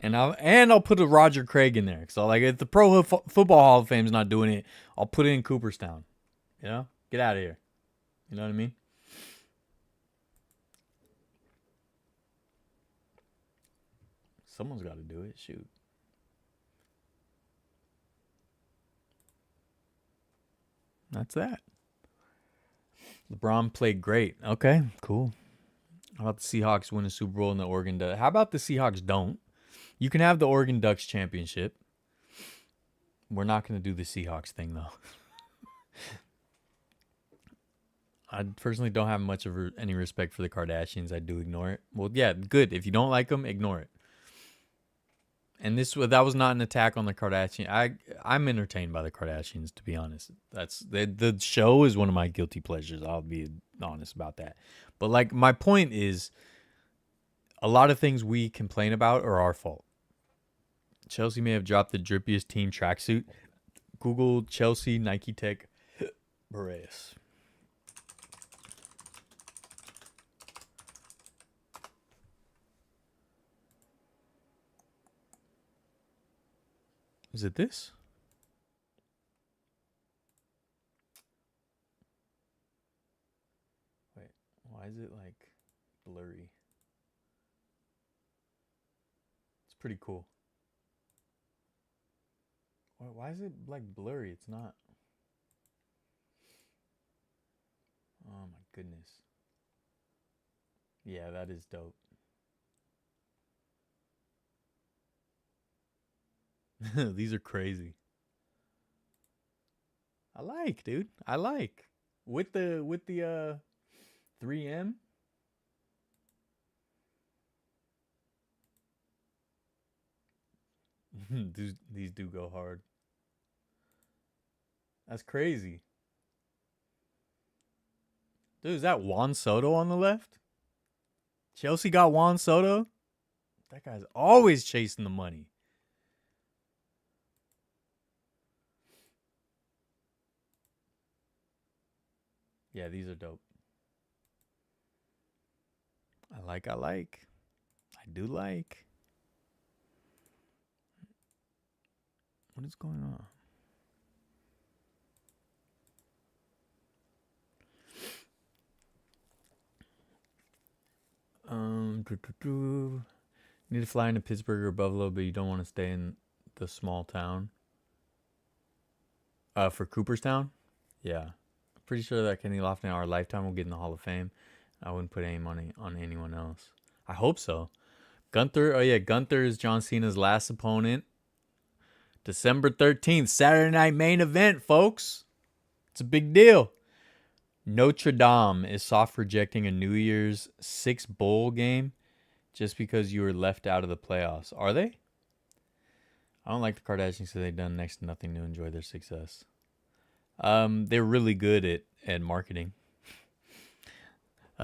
And I'll put a Roger Craig in there. So like if the Pro Football Hall of Fame's not doing it, I'll put it in Cooperstown. You know? Get out of here. You know what I mean? Someone's got to do it. Shoot. That's that. LeBron played great. Okay, cool. How about the Seahawks win a Super Bowl and the Oregon Ducks? How about the Seahawks don't? You can have the Oregon Ducks championship. We're not going to do the Seahawks thing, though. I personally don't have much of any respect for the Kardashians. I do ignore it. Well, yeah, good. If you don't like them, ignore it. And that was not an attack on the Kardashians. I'm entertained by the Kardashians, to be honest. The show is one of my guilty pleasures. I'll be honest about that. But like my point is, a lot of things we complain about are our fault. Chelsea may have dropped the drippiest team tracksuit. Google Chelsea Nike Tech Boreas. Is it this? Wait, why is it like blurry? It's pretty cool. Why is it like blurry? It's not. Oh my goodness. Yeah, that is dope. These are crazy. I like, dude. I like. With the 3M. These do go hard. That's crazy. Dude, is that Juan Soto on the left? Chelsea got Juan Soto? That guy's always chasing the money. Yeah, these are dope. I like. I do like. What is going on? Need to fly into Pittsburgh or Buffalo, but you don't want to stay in the small town. For Cooperstown? Yeah. Pretty sure that Kenny Lofton, our lifetime, will get in the Hall of Fame. I wouldn't put any money on anyone else. I hope so. Gunther, oh yeah, Gunther is John Cena's last opponent. December 13th, Saturday night main event, folks. It's a big deal. Notre Dame is soft rejecting a New Year's Six bowl game just because you were left out of the playoffs. Are they? I don't like the Kardashians because they've done next to nothing to enjoy their success. They're really good at marketing.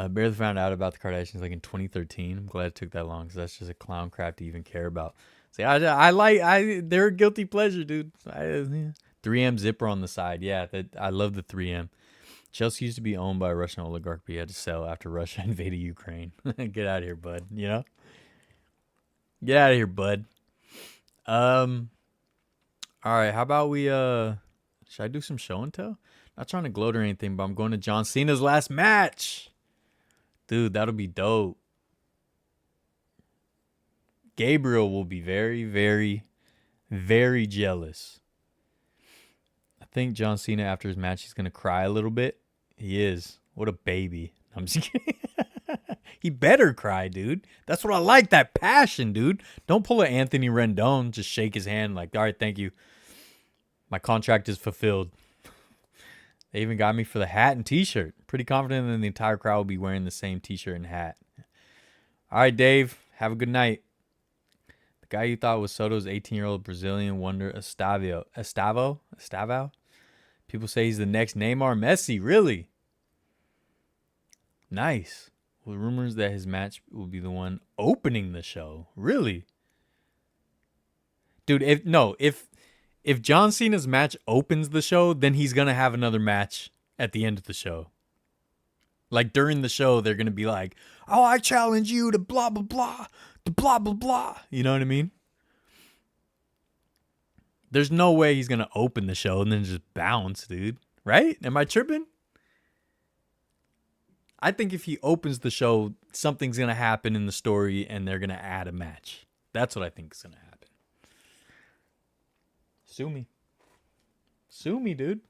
Barely found out about the Kardashians like in 2013. I'm glad it took that long because that's just a clown crap to even care about. See, they're a guilty pleasure, dude. 3M zipper on the side. Yeah, I love the 3M. Chelsea used to be owned by a Russian oligarch, but he had to sell after Russia invaded Ukraine. Get out of here, bud. You know? Get out of here, bud. All right, how about we should I do some show and tell? Not trying to gloat or anything, but I'm going to John Cena's last match. Dude, that'll be dope. Gabriel will be very, very, very jealous. I think John Cena, after his match, he's going to cry a little bit. He is. What a baby. I'm just kidding. He better cry, dude. That's what I like, that passion, dude. Don't pull an Anthony Rendon. Just shake his hand like, all right, thank you. My contract is fulfilled. They even got me for the hat and t-shirt. Pretty confident that the entire crowd will be wearing the same t-shirt and hat. All right, Dave. Have a good night. The guy you thought was Soto's 18-year-old Brazilian wonder, Estavo? People say he's the next Neymar Messi. Really? Nice. Well, rumors that his match will be the one opening the show. Really? Dude, if John Cena's match opens the show, then he's going to have another match at the end of the show. Like during the show, they're going to be like, oh, I challenge you to blah, blah, blah, to blah, blah, blah. You know what I mean? There's no way he's going to open the show and then just bounce, dude. Right? Am I tripping? I think if he opens the show, something's going to happen in the story and they're going to add a match. That's what I think is going to happen. Sue me. Sue me, dude.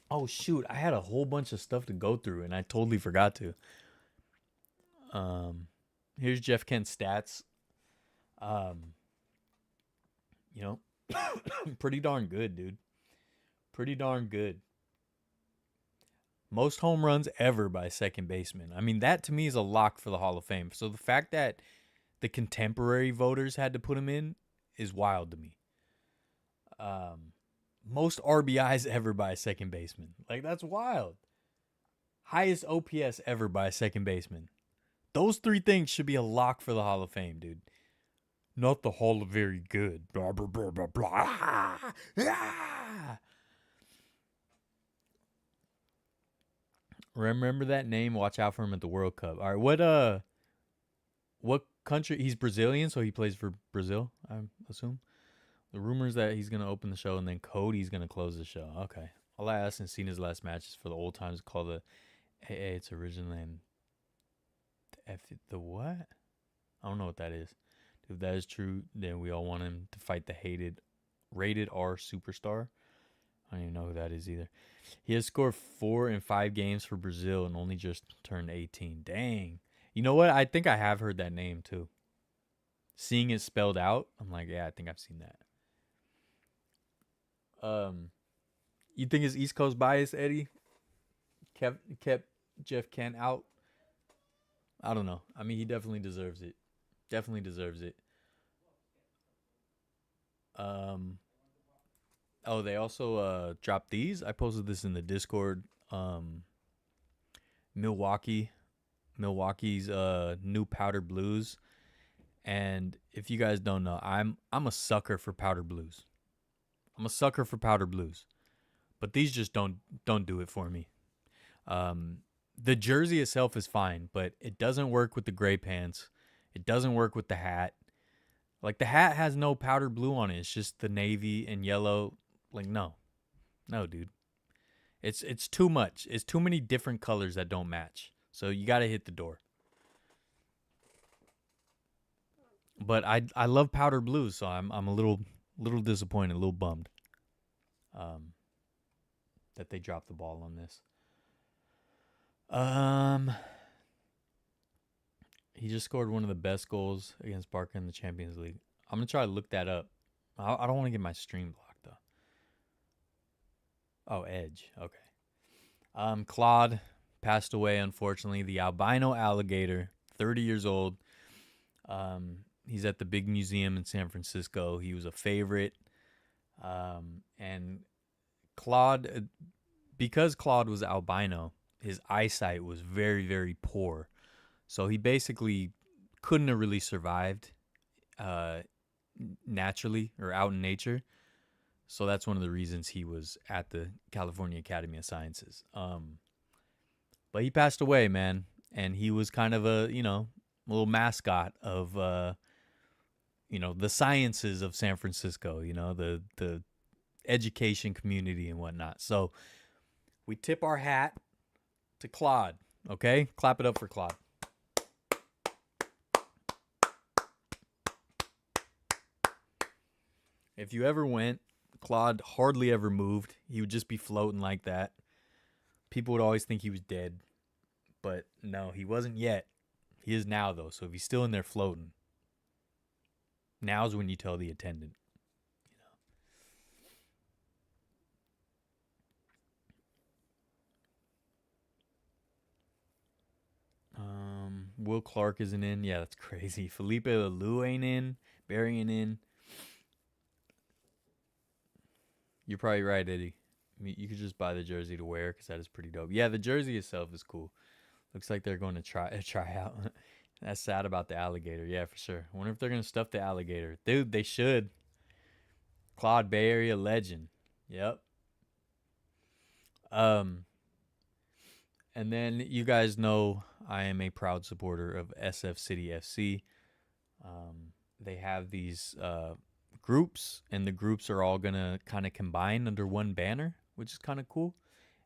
Oh, shoot. I had a whole bunch of stuff to go through, and I totally forgot to. Here's Jeff Kent's stats. You know, pretty darn good, dude. Pretty darn good. Most home runs ever by second baseman. I mean, that to me is a lock for the Hall of Fame. So the fact that the contemporary voters had to put him in is wild to me. Most RBIs ever by a second baseman. Like, that's wild. Highest OPS ever by a second baseman. Those three things should be a lock for the Hall of Fame, dude. Not the Hall of Very Good. Blah, blah, blah, blah, blah. Remember that name? Watch out for him at the World Cup. All right, What country? He's Brazilian, so he plays for Brazil, I assume. The rumors that he's gonna open the show and then Cody's gonna close the show. Okay. All I asked and seen his last match is for the old times called the AA. It's originally in the what? I don't know what that is. If that is true, then we all want him to fight the hated rated R superstar. I don't even know who that is either. He has scored 4 in 5 games for Brazil and only just turned 18. Dang. You know what? I think I have heard that name too. Seeing it spelled out, I'm like, yeah, I think I've seen that. You think his East Coast bias, Eddie, kept Jeff Kent out? I don't know. I mean, he definitely deserves it. Definitely deserves it. Um, oh, they also dropped these. I posted this in the Discord. Milwaukee, Milwaukee's new powder blues. And if you guys don't know, I'm a sucker for powder blues. I'm a sucker for powder blues. But these just don't do it for me. The jersey itself is fine, but it doesn't work with the gray pants. It doesn't work with the hat. Like the hat has no powder blue on it. It's just the navy and yellow. Like no, dude. It's too much. It's too many different colors that don't match. So you got to hit the door. But I love powder blues, so I'm a little disappointed, a little bummed. That they dropped the ball on this. He just scored one of the best goals against Barca in the Champions League. I'm gonna try to look that up. I don't want to get my stream blocked though. Oh, Edge. Okay. Claude passed away unfortunately. The albino alligator, 30 years old. He's at the big museum in San Francisco. He was a favorite. And Claude, because Claude was albino, his eyesight was very, very poor. So he basically couldn't have really survived naturally or out in nature. So that's one of the reasons he was at the California Academy of Sciences. But he passed away, man. And he was kind of a, little mascot of, the sciences of San Francisco, the education community and whatnot. So we tip our hat to Claude, okay? Clap it up for Claude. If you ever went, Claude hardly ever moved. He would just be floating like that. People would always think he was dead. But no, he wasn't yet. He is now, though. So if he's still in there floating, now's when you tell the attendant. Will Clark isn't in. Yeah, that's crazy. Felipe Alou ain't in. Barry ain't in. You're probably right, Eddie. I mean, you could just buy the jersey to wear because that is pretty dope. Yeah, the jersey itself is cool. Looks like they're going to try out. That's sad about the alligator. Yeah, for sure. I wonder if they're going to stuff the alligator. Dude, they should. Claude, Bay Area legend. Yep. And then you guys know I am a proud supporter of SF City FC. They have these groups, and the groups are all going to kind of combine under one banner, which is kind of cool.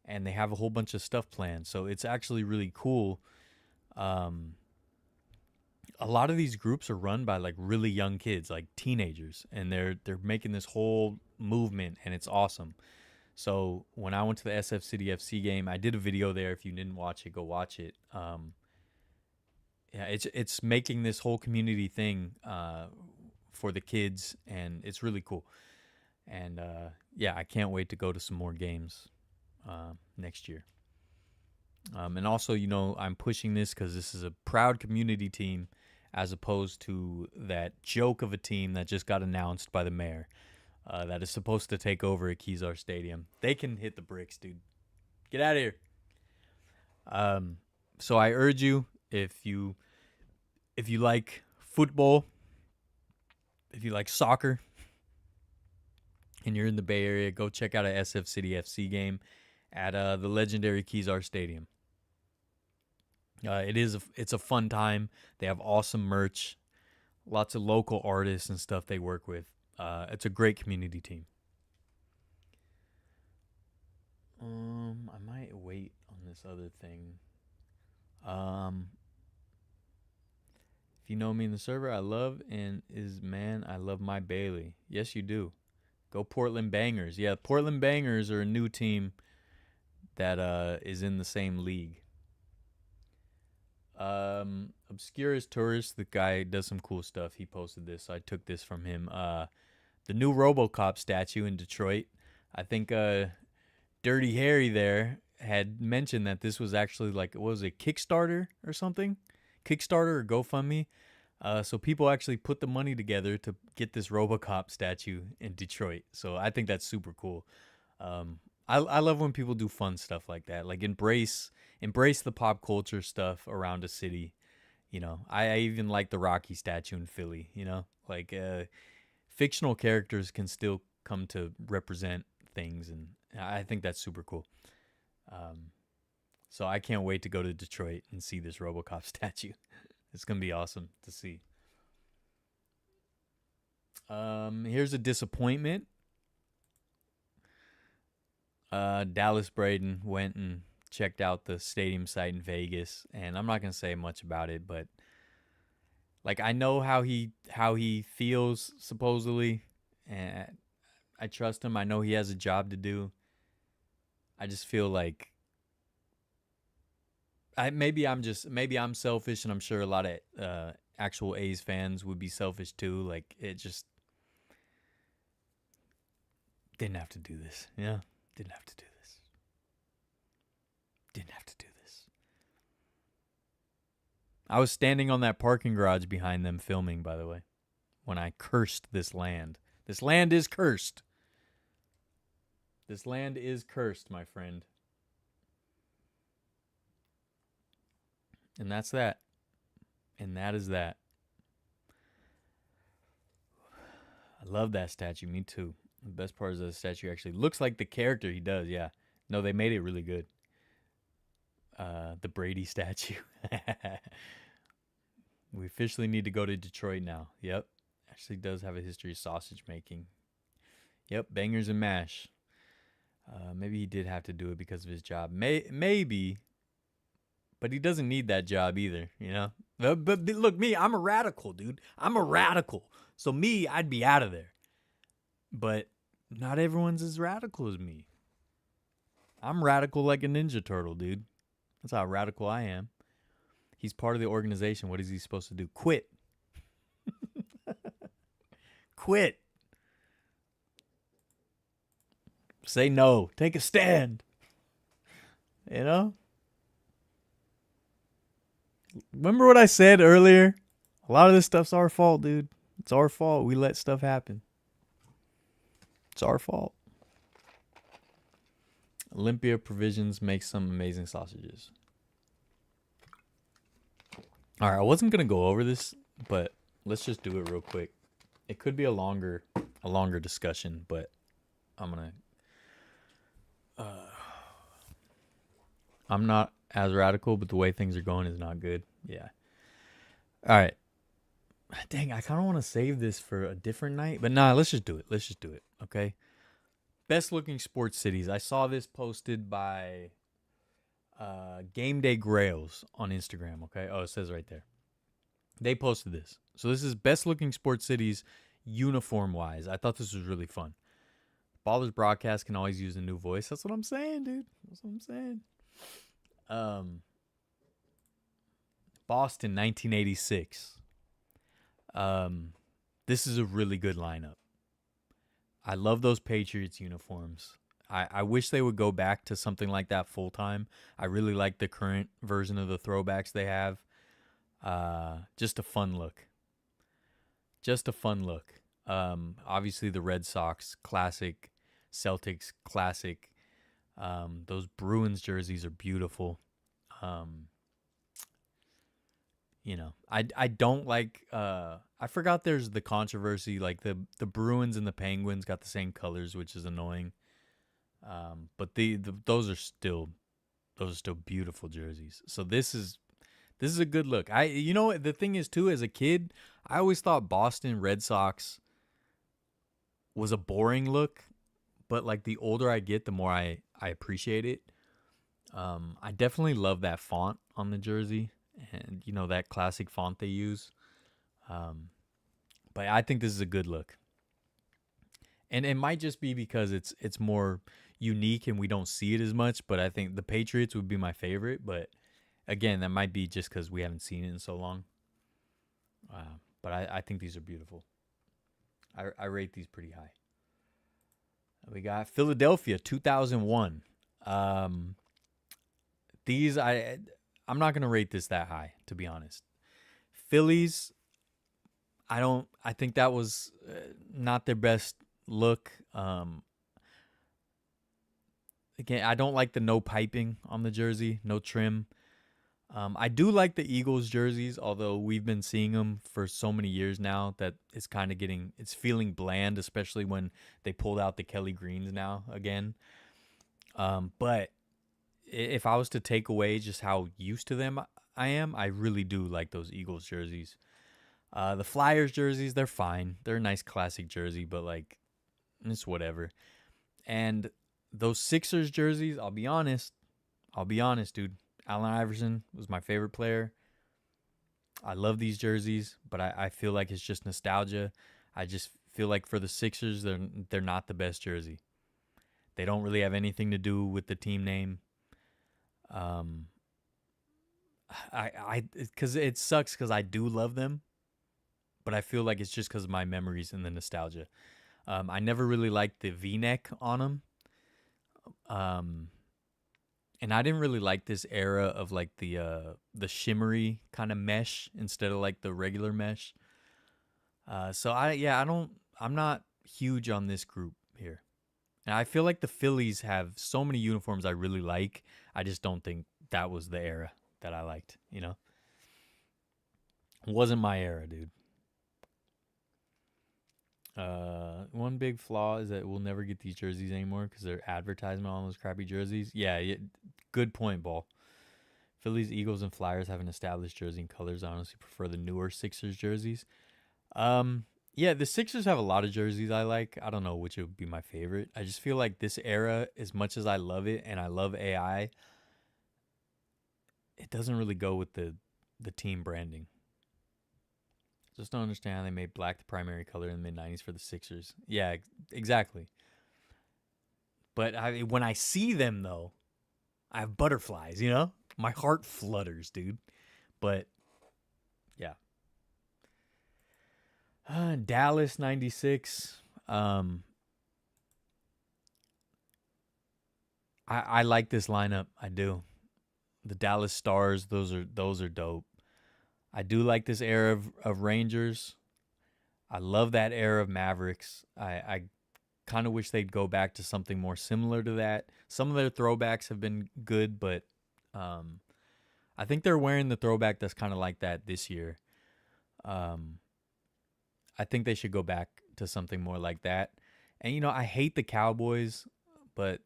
And they have a whole bunch of stuff planned. So it's actually really cool. A lot of these groups are run by like really young kids, like teenagers, and they're making this whole movement, and it's awesome. So when I went to the SF City FC game, I did a video there. If you didn't watch it, go watch it. Yeah, it's making this whole community thing for the kids, and it's really cool. And yeah, I can't wait to go to some more games next year. And also, I'm pushing this because this is a proud community team as opposed to that joke of a team that just got announced by the mayor that is supposed to take over at Kezar Stadium. They can hit the bricks, dude. Get out of here. So I urge you, if you like football, if you like soccer, and you're in the Bay Area, go check out a SF City FC game at the legendary Kezar Stadium. It's a fun time. They have awesome merch, lots of local artists and stuff they work with. It's a great community team. I might wait on this other thing. Um, if you know me in the server, I love and is man, I love my Bailey. Yes, you do. Go Portland Bangers. Yeah, Portland Bangers are a new team that is in the same league. Obscurus Tourist, the guy does some cool stuff. He posted this, so I took this from him. The new RoboCop statue in Detroit. I think Dirty Harry there had mentioned that this was actually like, what was it, Kickstarter or something? Kickstarter or GoFundMe. So people actually put the money together to get this RoboCop statue in Detroit. So I think that's super cool. I love when people do fun stuff like that. Like embrace the pop culture stuff around a city. I even like the Rocky statue in Philly. Like fictional characters can still come to represent things, and I think that's super cool. So I can't wait to go to Detroit and see this RoboCop statue. It's gonna be awesome to see. Here's a disappointment. Dallas Braden went and checked out the stadium site in Vegas, and I'm not gonna say much about it, but like I know how he feels supposedly, and I trust him. I know he has a job to do. I just feel like maybe I'm selfish, and I'm sure a lot of actual A's fans would be selfish too. Like it just didn't have to do this. Yeah, didn't have to do this. Didn't have to do this. I was standing on that parking garage behind them filming, by the way, when I cursed this land. This land is cursed. This land is cursed, my friend. And that's that. And that is that. I love that statue. Me too. The best part is the statue actually looks like the character he does. Yeah. No, they made it really good. The Brady statue. We officially need to go to Detroit now. Yep. Actually does have a history of sausage making. Yep. Bangers and mash. Maybe he did have to do it because of his job. Maybe. But he doesn't need that job either, But look, me, I'm a radical, dude. I'm a radical. So me, I'd be out of there. But not everyone's as radical as me. I'm radical like a Ninja Turtle, dude. That's how radical I am. He's part of the organization. What is he supposed to do? Quit. Quit. Say no. Take a stand. Remember what I said earlier? A lot of this stuff's our fault, dude. It's our fault. We let stuff happen. It's our fault. Olympia Provisions makes some amazing sausages. All right, I wasn't gonna go over this, but let's just do it real quick. It could be a longer discussion, but I'm gonna. I'm not as radical, but the way things are going is not good. Yeah. All right. Dang, I kind of want to save this for a different night, but nah, let's just do it. Let's just do it. Okay. Best looking sports cities. I saw this posted by Game Day Grails on Instagram. Okay. Oh, it says right there. They posted this. So this is best looking sports cities uniform wise. I thought this was really fun. Ballers Broadcast can always use a new voice. That's what I'm saying, dude. That's what I'm saying. Boston, 1986. This is a really good lineup. I love those Patriots uniforms. I wish they would go back to something like that full time. I really like the current version of the throwbacks they have. Just a fun look. Obviously the Red Sox, classic. Celtics, classic. Those Bruins jerseys are beautiful. I don't like. I forgot there's the controversy. Like the Bruins and the Penguins got the same colors, which is annoying. But those are still beautiful jerseys. So this is This is a good look. You know what the thing is too, as a kid, I always thought Boston Red Sox was a boring look, but like the older I get, the more I appreciate it. I definitely love that font on the jersey, and you know that classic font they use. Um, but I think this is a good look, and it might just be because it's more unique and we don't see it as much. But I think the Patriots would be my favorite. But again, that might be just because we haven't seen it in so long. But I think these are beautiful. I rate these pretty high. We got Philadelphia 2001. Um, these I'm not gonna rate this that high, to be honest. Phillies, I think that was not their best look. Again, I don't like the no piping on the jersey, no trim. I do like the Eagles jerseys, although we've been seeing them for so many years now that it's kind of it's feeling bland, especially when they pulled out the Kelly Greens now again. But if I was to take away just how used to them I am, I really do like those Eagles jerseys. The Flyers jerseys, they're fine. They're a nice classic jersey, but like, it's whatever. And those Sixers jerseys, I'll be honest, dude. Allen Iverson was my favorite player. I love these jerseys, but I feel like it's just nostalgia. I just feel like for the Sixers, they're not the best jersey. They don't really have anything to do with the team name. Because it sucks because I do love them, but I feel like it's just because of my memories and the nostalgia. I never really liked the V-neck on them. And I didn't really like this era of like the shimmery kind of mesh instead of like the regular mesh. So I'm not huge on this group here. And I feel like the Phillies have so many uniforms I really like. I just don't think that was the era that I liked, you know? It wasn't my era, dude. One big flaw is that we'll never get these jerseys anymore because they're advertisement on those crappy jerseys. Yeah, good point, Ball. Phillies, Eagles, and Flyers have an established jersey and colors. I honestly prefer the newer Sixers jerseys. Yeah, the Sixers have a lot of jerseys I like. I don't know which would be my favorite. I just feel like this era, as much as I love it and I love AI, it doesn't really go with the team branding. Just don't understand how they made black the primary color in the mid 90s for the Sixers. Yeah, exactly. But when I see them, though, I have butterflies, you know? My heart flutters, dude. But, yeah. Dallas 96. I like this lineup. I do. The Dallas Stars, those are dope. I do like this era of Rangers. I love that era of Mavericks. I kind of wish they'd go back to something more similar to that. Some of their throwbacks have been good, but I think they're wearing the throwback that's kind of like that this year. I think they should go back to something more like that. And, you know, I hate the Cowboys, but,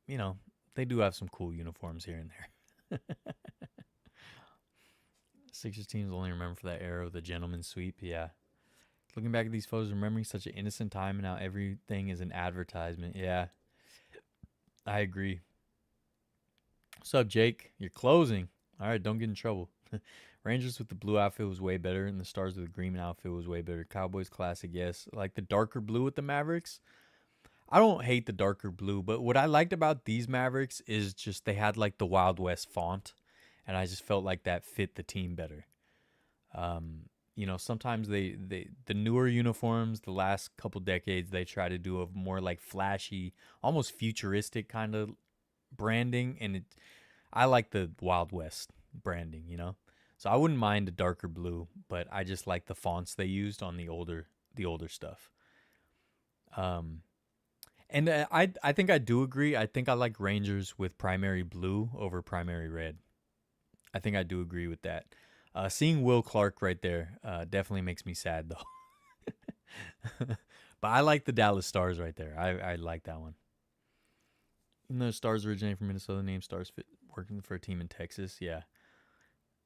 you know, they do have some cool uniforms here and there. Sixers teams only remember for that era of the gentleman's sweep. Yeah. Looking back at these photos, remembering such an innocent time and now everything is an advertisement. Yeah. I agree. What's up, Jake? You're closing. All right, don't get in trouble. Rangers with the blue outfit was way better, and the Stars with the green outfit was way better. Cowboys classic, yes. Like the darker blue with the Mavericks. I don't hate the darker blue, but what I liked about these Mavericks is just they had like the Wild West font, and I just felt like that fit the team better. You know, sometimes the newer uniforms, the last couple decades, they try to do a more like flashy, almost futuristic kind of branding, and I like the Wild West branding, you know. So I wouldn't mind a darker blue, but I just like the fonts they used on the older stuff. And I think I do agree. I think I like Rangers with primary blue over primary red. I think I do agree with that. Seeing Will Clark right there definitely makes me sad though. But I like the Dallas Stars right there. I like that one. Even though Stars originate from Minnesota, name Stars fit working for a team in Texas. Yeah.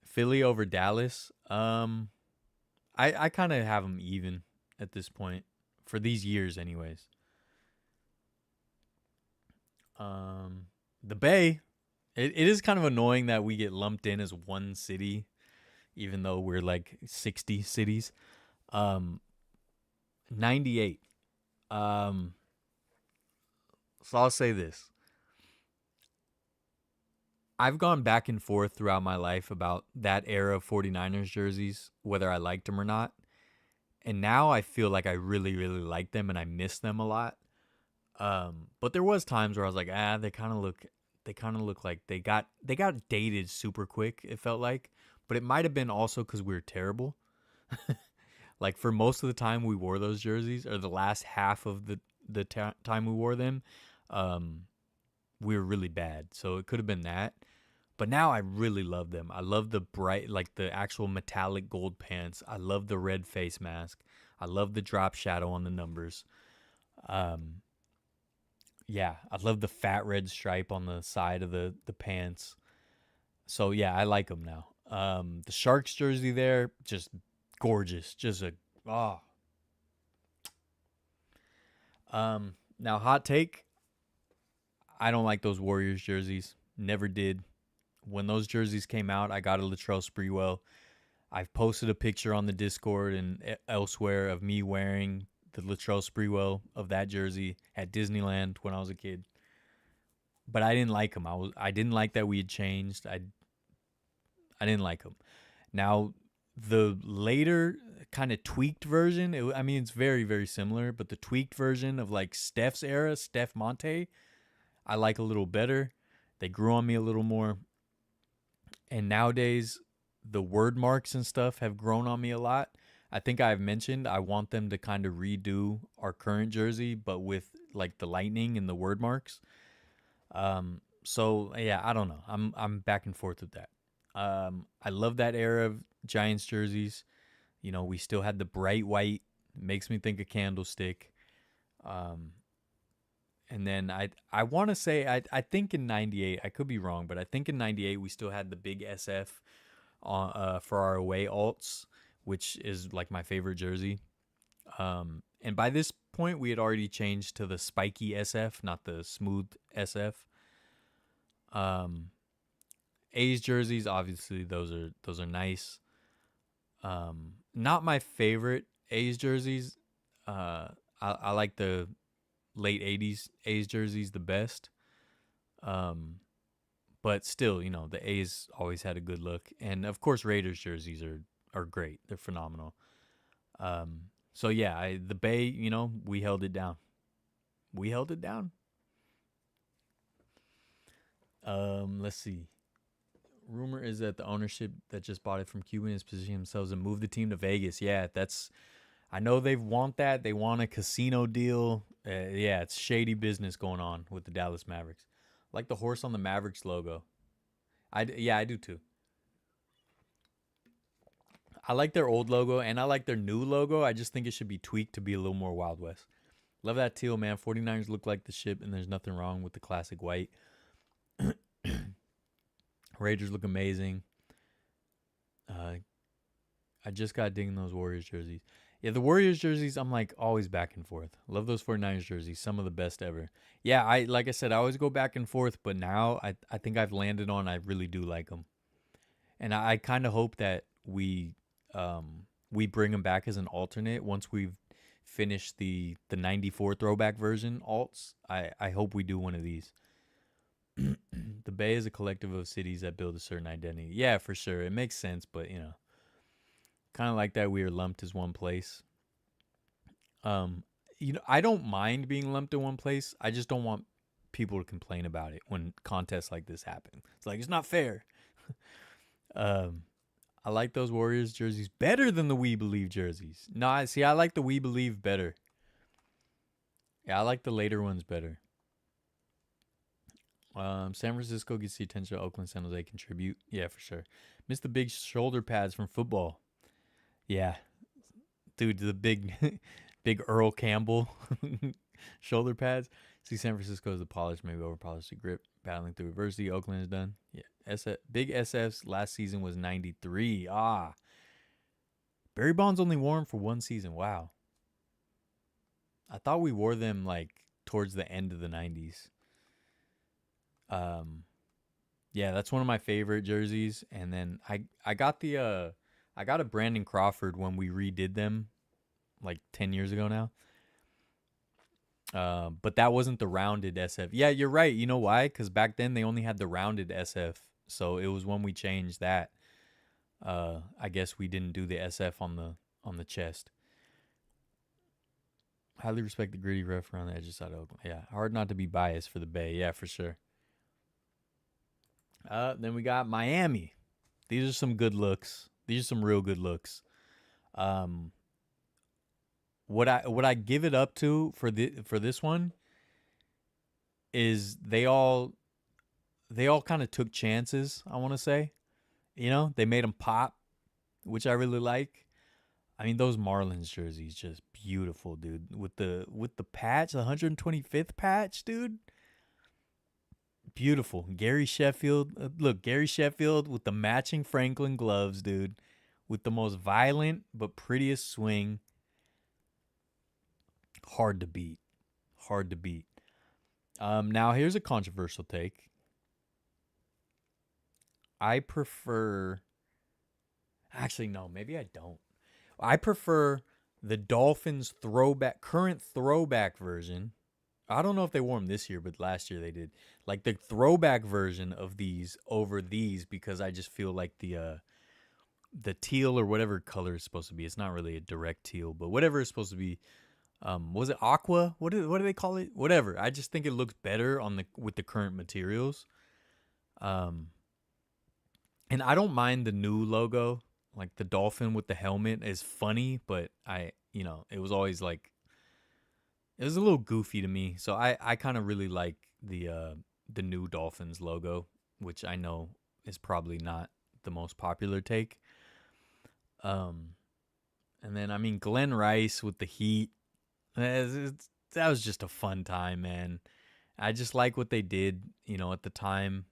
Philly over Dallas. I kind of have them even at this point for these years, anyways. The Bay. It is kind of annoying that we get lumped in as one city, even though we're like 60 cities. 98. Um, so I'll say this. I've gone back and forth throughout my life about that era of 49ers jerseys, whether I liked them or not. And now I feel like I really, really like them and I miss them a lot. But there was times where I was like, they kind of look like they got dated super quick, it felt like. But it might have been also because we were terrible. Like for most of the time we wore those jerseys, or the last half of the time we wore them, um, we were really bad. So it could have been that. But now I really love them. I love the bright, like the actual metallic gold pants. I love the red face mask. I love the drop shadow on the numbers. Um, yeah, I love the fat red stripe on the side of the pants. So yeah, I like them now. The Sharks jersey there, just gorgeous. Just a oh. Now hot take. I don't like those Warriors jerseys. Never did. When those jerseys came out, I got a Latrell Sprewell. I've posted a picture on the Discord and elsewhere of me wearing the Latrell Sprewell of that jersey at Disneyland when I was a kid. But I didn't like him. I didn't like that we had changed. I didn't like him. Now the later kind of tweaked version. I mean, it's very very similar, but the tweaked version of like Steph's era, Steph Monte, I like a little better. They grew on me a little more. And nowadays, the word marks and stuff have grown on me a lot. I think I've mentioned I want them to kind of redo our current jersey, but with like the lightning and the word marks. So yeah, I don't know. I'm back and forth with that. I love that era of Giants jerseys. You know, we still had the bright white. Makes me think of Candlestick. Um, and then I want to say I think in '98, I could be wrong, but I think in '98 we still had the big SF on for our away alts, which is like my favorite jersey. And by this point we had already changed to the spiky SF, not the smooth SF. Um, A's jerseys, obviously those are nice. Not my favorite A's jerseys. I like the late '80s A's jerseys the best. Um, but still, you know, the A's always had a good look, and of course, Raiders jerseys are great. They're phenomenal. So yeah, the Bay, you know, we held it down. We held it down. Let's see. Rumor is that the ownership that just bought it from Cuban is positioning themselves to move the team to Vegas. Yeah, that's. I know they want that. They want a casino deal. Yeah, it's shady business going on with the Dallas Mavericks. Like the horse on the Mavericks logo. Yeah, I do too. I like their old logo and I like their new logo. I just think it should be tweaked to be a little more Wild West. Love that teal, man. 49ers look like the ship, and there's nothing wrong with the classic white. Raiders look amazing. Uh, I just got digging those Warriors jerseys. Yeah, the Warriors jerseys, I'm like always back and forth. Love those 49ers jerseys, some of the best ever. Yeah, I like I said, I always go back and forth, but now I think I've landed on I really do like them. And I kind of hope that we bring them back as an alternate once we've finished the '94 throwback version alts. I hope we do one of these. The Bay is a collective of cities that build a certain identity. Yeah, for sure. It makes sense, but you know, kind of like that we are lumped as one place. Um, you know, I don't mind being lumped in one place. I just don't want people to complain about it when contests like this happen. It's like it's not fair. Um, I like those Warriors jerseys better than the We Believe jerseys. No, I see. I like the We Believe better. Yeah, I like the later ones better. San Francisco gets the attention of Oakland, San Jose contribute. Yeah, for sure. Miss the big shoulder pads from football. Yeah, dude, the big, big Earl Campbell shoulder pads. See, San Francisco is the polished, maybe over polished the grip, battling through adversity. Oakland is done. Yeah, Big SF's last season was 93. Barry Bonds only wore them for one season. Wow. I thought we wore them like towards the end of the 90s. Yeah, that's one of my favorite jerseys. And then I got a Brandon Crawford when we redid them like 10 years ago now. But that wasn't the rounded SF. Yeah, you're right. You know why? Because back then they only had the rounded SF. So it was when we changed that. I guess we didn't do the SF on the chest. Highly respect the gritty ref around the edges side of Oakland. Yeah, hard not to be biased for the Bay. Yeah, for sure. Then we got Miami. These are some good looks. These are some real good looks. What I give it up to for this one is they all kind of took chances, I want to say. You know, they made them pop, which I really like. I mean, those Marlins jerseys just beautiful, dude. With the patch, the 125th patch, dude. Beautiful. Gary Sheffield. Look, Gary Sheffield with the matching Franklin gloves, dude. With the most violent but prettiest swing. Hard to beat. Hard to beat. Now, here's a controversial take. I prefer... Actually, no, maybe I don't. I prefer the Dolphins current throwback version. I don't know if they wore them this year, but last year they did. Like the throwback version of these over these because I just feel like the teal or whatever color is supposed to be. It's not really a direct teal, but whatever it's supposed to be. Was it aqua? What do they call it? Whatever. I just think it looks better with the current materials. And I don't mind the new logo. Like the dolphin with the helmet is funny, but it was always like, it was a little goofy to me. So I kind of really like the new Dolphins logo, which I know is probably not the most popular take. And then, I mean, Glenn Rice with the Heat, that was just a fun time, man. I just like what they did, at the time.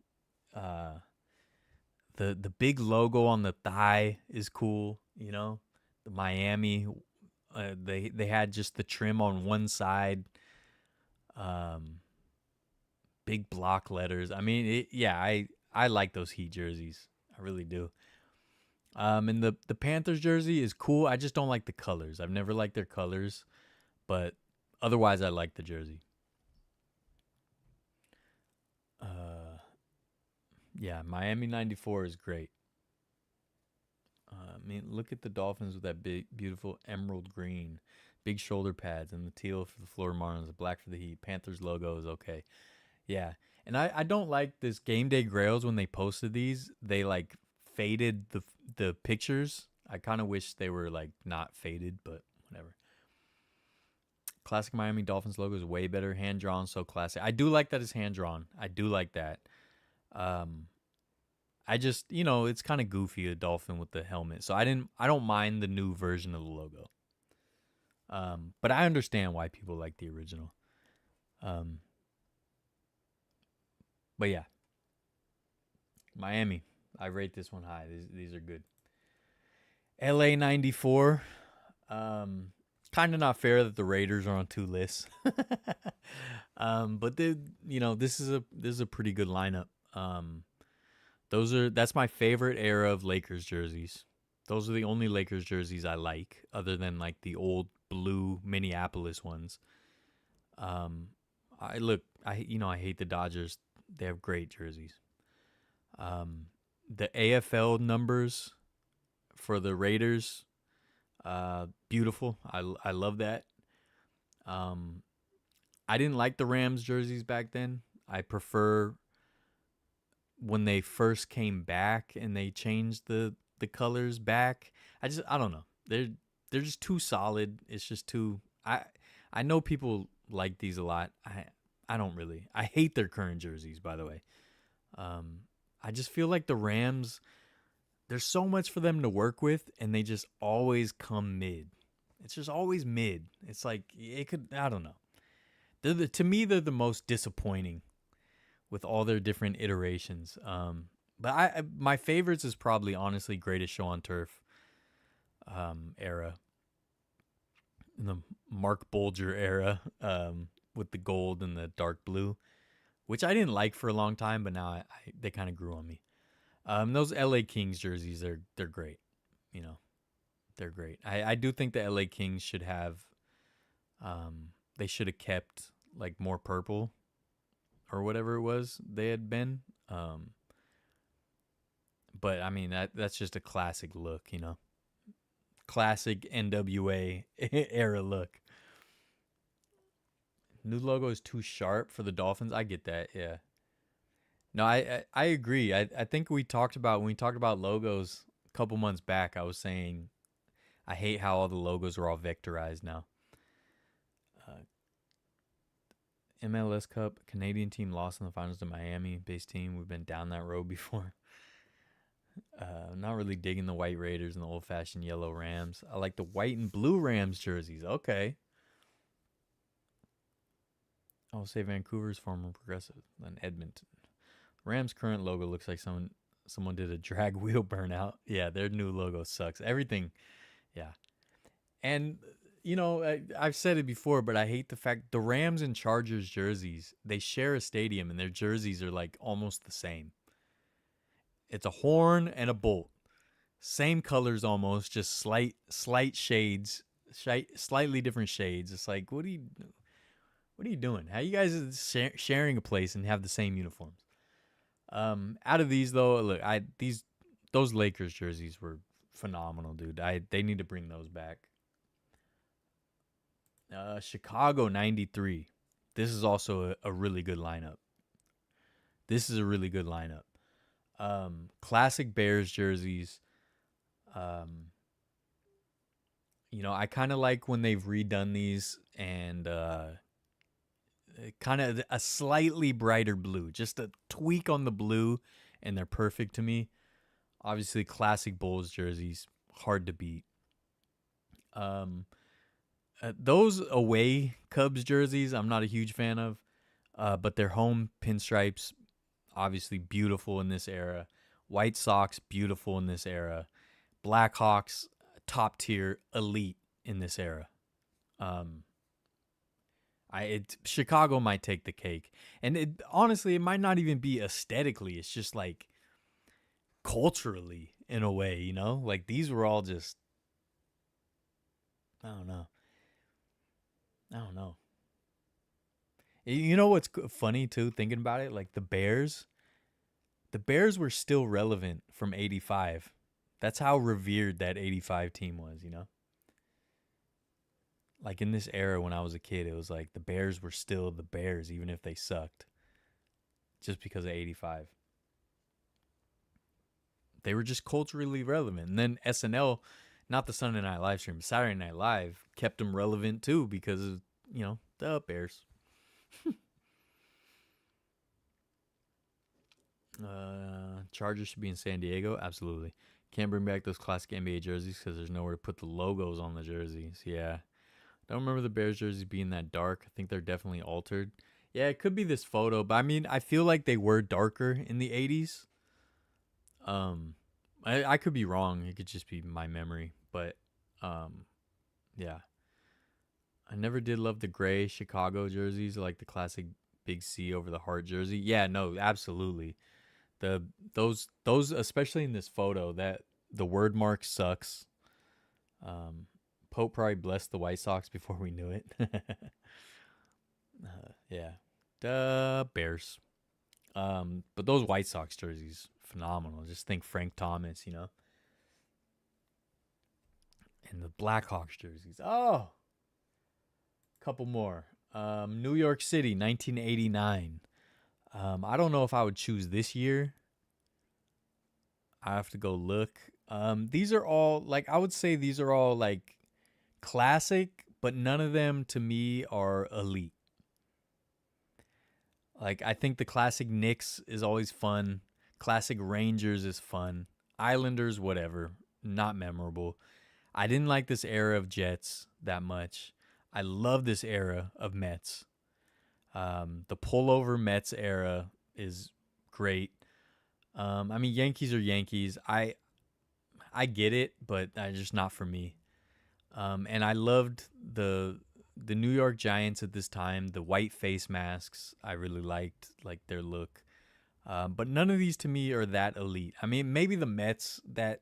The big logo on the thigh is cool, The Miami, they had just the trim on one side, big block letters. I mean, I like those Heat jerseys. I really do. And the Panthers jersey is cool. I just don't like the colors. I've never liked their colors, but otherwise I like the jersey. Yeah, Miami 94 is great. I mean, look at the Dolphins with that big, beautiful emerald green, big shoulder pads, and the teal for the Florida Marlins, the black for the Heat. Panthers logo is okay. Yeah, and I don't like this Game Day Grails when they posted these. They like faded the pictures. I kind of wish they were like not faded, but whatever. Classic Miami Dolphins logo is way better. Hand drawn, so classic. I do like that it's hand drawn. I do like that. I just, it's kind of goofy, a dolphin with the helmet. So I don't mind the new version of the logo. But I understand why people like the original. But yeah. Miami. I rate this one high. These are good. LA 94. Kind of not fair that the Raiders are on two lists. But this is a pretty good lineup. That's my favorite era of Lakers jerseys. Those are the only Lakers jerseys I like, other than like the old blue Minneapolis ones. I hate the Dodgers. They have great jerseys. The AFL numbers for the Raiders, beautiful. I love that. I didn't like the Rams jerseys back then. I prefer when they first came back and they changed the colors back. I don't know. They're just too solid. It's just too. I know people like these a lot. I don't really. I hate their current jerseys, by the way. I just feel like the Rams, there's so much for them to work with, and they just always come mid. It's just always mid. It's like it could. I don't know. To me, they're the most disappointing with all their different iterations. But my favorites is probably honestly Greatest Show on Turf era, in the Mark Bolger era, with the gold and the dark blue, which I didn't like for a long time, but now they kind of grew on me. Those LA Kings jerseys, they're great. You know, they're great. I do think the LA Kings should have, they should have kept like more purple or whatever it was they had been. But I mean that's just a classic look, you know, classic NWA era look. New logo is too sharp for the Dolphins. I get that. Yeah. No, I agree. I think we talked about when we talked about logos a couple months back. I was saying I hate how all the logos are all vectorized now. MLS Cup, Canadian team lost in the finals to Miami based team. We've been down that road before. Not really digging the white Raiders and the old fashioned yellow Rams. I like the white and blue Rams jerseys. Okay. I'll say Vancouver's far more progressive than Edmonton. Rams' current logo looks like someone did a drag wheel burnout. Yeah, their new logo sucks. Everything, yeah. And you know, I've said it before, but I hate the fact the Rams and Chargers jerseys, they share a stadium and their jerseys are like almost the same. It's a horn and a bolt. Same colors almost, just slight shades, slightly different shades. It's like, what are you doing? How you guys sharing a place and have the same uniforms? Out of these though, look, those Lakers jerseys were phenomenal, dude. They need to bring those back. Chicago 93. This is also a really good lineup. This is a really good lineup. Classic Bears jerseys. You know, I kind of like when they've redone these and kind of a slightly brighter blue, just a tweak on the blue, and they're perfect to me. Obviously, classic Bulls jerseys, hard to beat. Those away Cubs jerseys, I'm not a huge fan of, but their home pinstripes, obviously beautiful in this era. White Sox, beautiful in this era. Blackhawks, top tier, elite in this era. Chicago might take the cake, and honestly, it might not even be aesthetically. It's just like culturally, in a way, you know. Like these were all just, I don't know. You know what's funny too? Thinking about it, like the Bears were still relevant from '85. That's how revered that '85 team was, you know. Like in this era when I was a kid, it was like the Bears were still the Bears, even if they sucked. Just because of '85. They were just culturally relevant. And then SNL, not the Sunday Night Livestream, but Saturday Night Live kept them relevant too because of, you know, the Bears. Chargers should be in San Diego. Absolutely. Can't bring back those classic NBA jerseys because there's nowhere to put the logos on the jerseys. Yeah. Don't remember the Bears jerseys being that dark. I think they're definitely altered. Yeah, it could be this photo, but I mean, I feel like they were darker in the 80s. I could be wrong. It could just be my memory, but yeah. I never did love the gray Chicago jerseys, like the classic big C over the heart jersey. Yeah, no, absolutely. Those especially in this photo, that the word mark sucks. Pope probably blessed the White Sox before we knew it. Yeah, the Bears. But those White Sox jerseys, phenomenal. Just think Frank Thomas, you know. And the Blackhawks jerseys. Oh, couple more. New York City, 1989. I don't know if I would choose this year. I have to go look. These are all like, I would say these are all like classic, but none of them to me are elite. Like I think the classic Knicks is always fun. Classic Rangers is fun. Islanders, whatever, not memorable. I didn't like this era of Jets that much. I love this era of Mets. The pullover Mets era is great. I mean, Yankees are Yankees. I get it, but just not for me. And I loved the New York Giants at this time. The white face masks, I really liked like their look. But none of these to me are that elite. I mean, maybe the Mets, that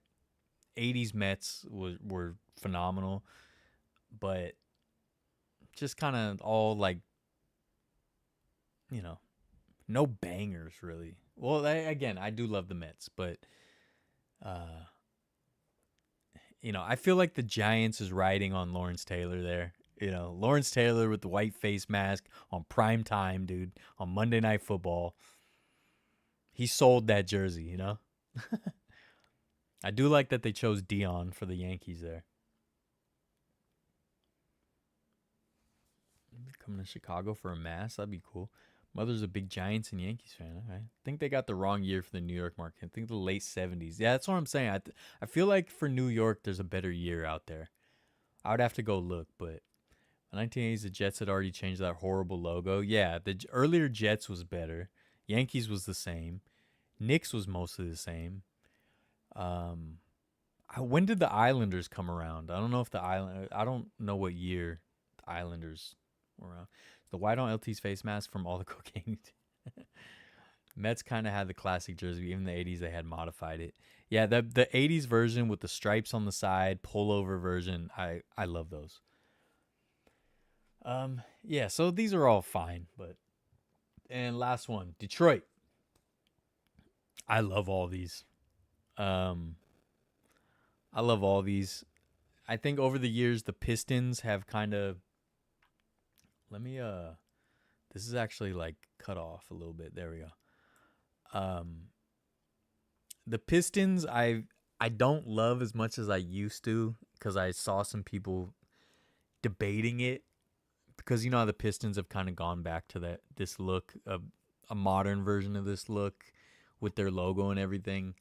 '80s Mets were phenomenal, but just kind of all like, you know, no bangers really. Well, again, I do love the Mets, but uh, I feel like the Giants is riding on Lawrence Taylor there. Lawrence Taylor with the white face mask on prime time, dude, on Monday Night Football. He sold that jersey. I do like that they chose Dion for the Yankees there. Coming to Chicago for a mass, that'd be cool. Mother's a big Giants and Yankees fan. Okay. I think they got the wrong year for the New York market. I think the late 70s. Yeah, that's what I'm saying. I feel like for New York, there's a better year out there. I would have to go look, but in the 1980s, the Jets had already changed that horrible logo. Yeah, the earlier Jets was better. Yankees was the same. Knicks was mostly the same. When did the Islanders come around? I don't know if I don't know what year the Islanders were around. The white on LT's face mask from all the cocaine. Mets kind of had the classic jersey. Even in the 80s, they had modified it. Yeah, the 80s version with the stripes on the side, pullover version, I love those. Yeah, so these are all fine, and last one, Detroit. I love all these. Um, I love all these. I think over the years the Pistons have kind of let me this is actually like cut off a little bit. There we go. The Pistons I don't love as much as I used to because I saw some people debating it because how the Pistons have kind of gone back to this look, a modern version of this look with their logo and everything.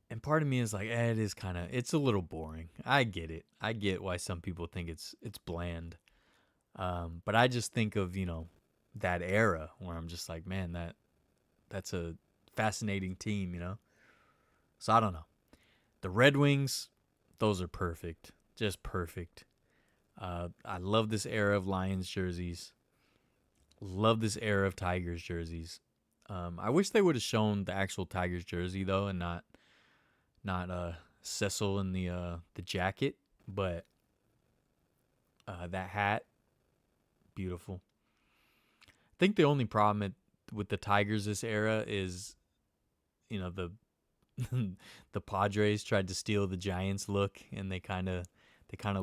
And part of me is like, it's a little boring. I get it. I get why some people think it's bland. But I just think of, that era where I'm just like, man, that's a fascinating team. So I don't know. The Red Wings, those are perfect. Just perfect. I love this era of Lions jerseys. Love this era of Tigers jerseys. I wish they would have shown the actual Tigers jersey though, and not Cecil in the jacket, but that hat, beautiful. I think the only problem with the Tigers this era is, the the Padres tried to steal the Giants look, and they kind of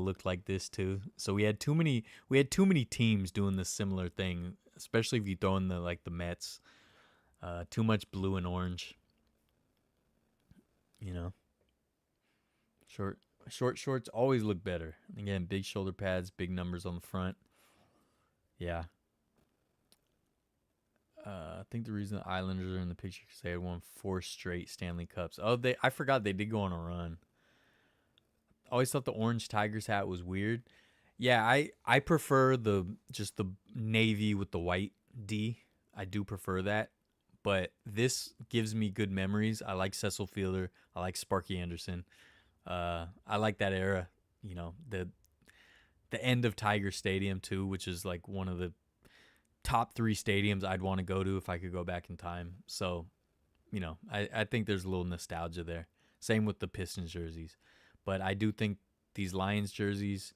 looked like this too. So we had too many teams doing this similar thing, especially if you throw in the Mets. Too much blue and orange. Short shorts always look better. Again, big shoulder pads, big numbers on the front. Yeah. I think the reason the Islanders are in the picture is they had won 4 straight Stanley Cups. Oh, I forgot they did go on a run. I always thought the orange Tigers hat was weird. Yeah, I prefer just the navy with the white D. I do prefer that. But this gives me good memories. I like Cecil Fielder. I like Sparky Anderson. I like that era. The end of Tiger Stadium too, which is like one of the top 3 stadiums I'd want to go to if I could go back in time. So, I think there's a little nostalgia there. Same with the Pistons jerseys. But I do think these Lions jerseys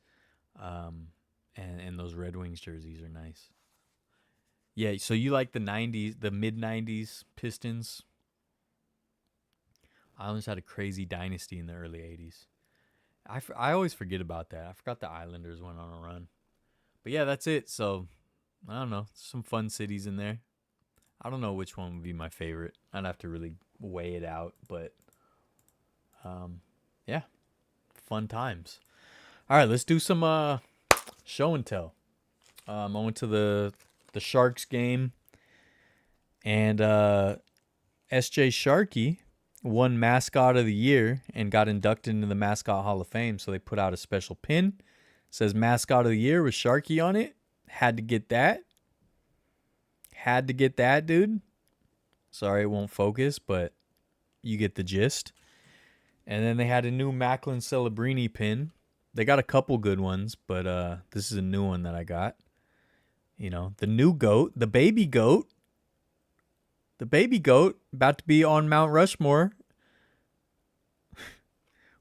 and those Red Wings jerseys are nice. Yeah, so you like the 90s, the mid-90s Pistons? Islanders had a crazy dynasty in the early 80s. I always forget about that. I forgot the Islanders went on a run. But yeah, that's it. So, I don't know. Some fun cities in there. I don't know which one would be my favorite. I'd have to really weigh it out. But, yeah, fun times. All right, let's do some show and tell. I went to the Sharks game, and S.J. Sharkey won Mascot of the Year and got inducted into the Mascot Hall of Fame. So they put out a special pin. It says Mascot of the Year with Sharkey on it. Had to get that. Had to get that, dude. Sorry, it won't focus, but you get the gist. And then they had a new Macklin Celebrini pin. They got a couple good ones, but this is a new one that I got. You know, the new goat, the baby goat. The baby goat about to be on Mount Rushmore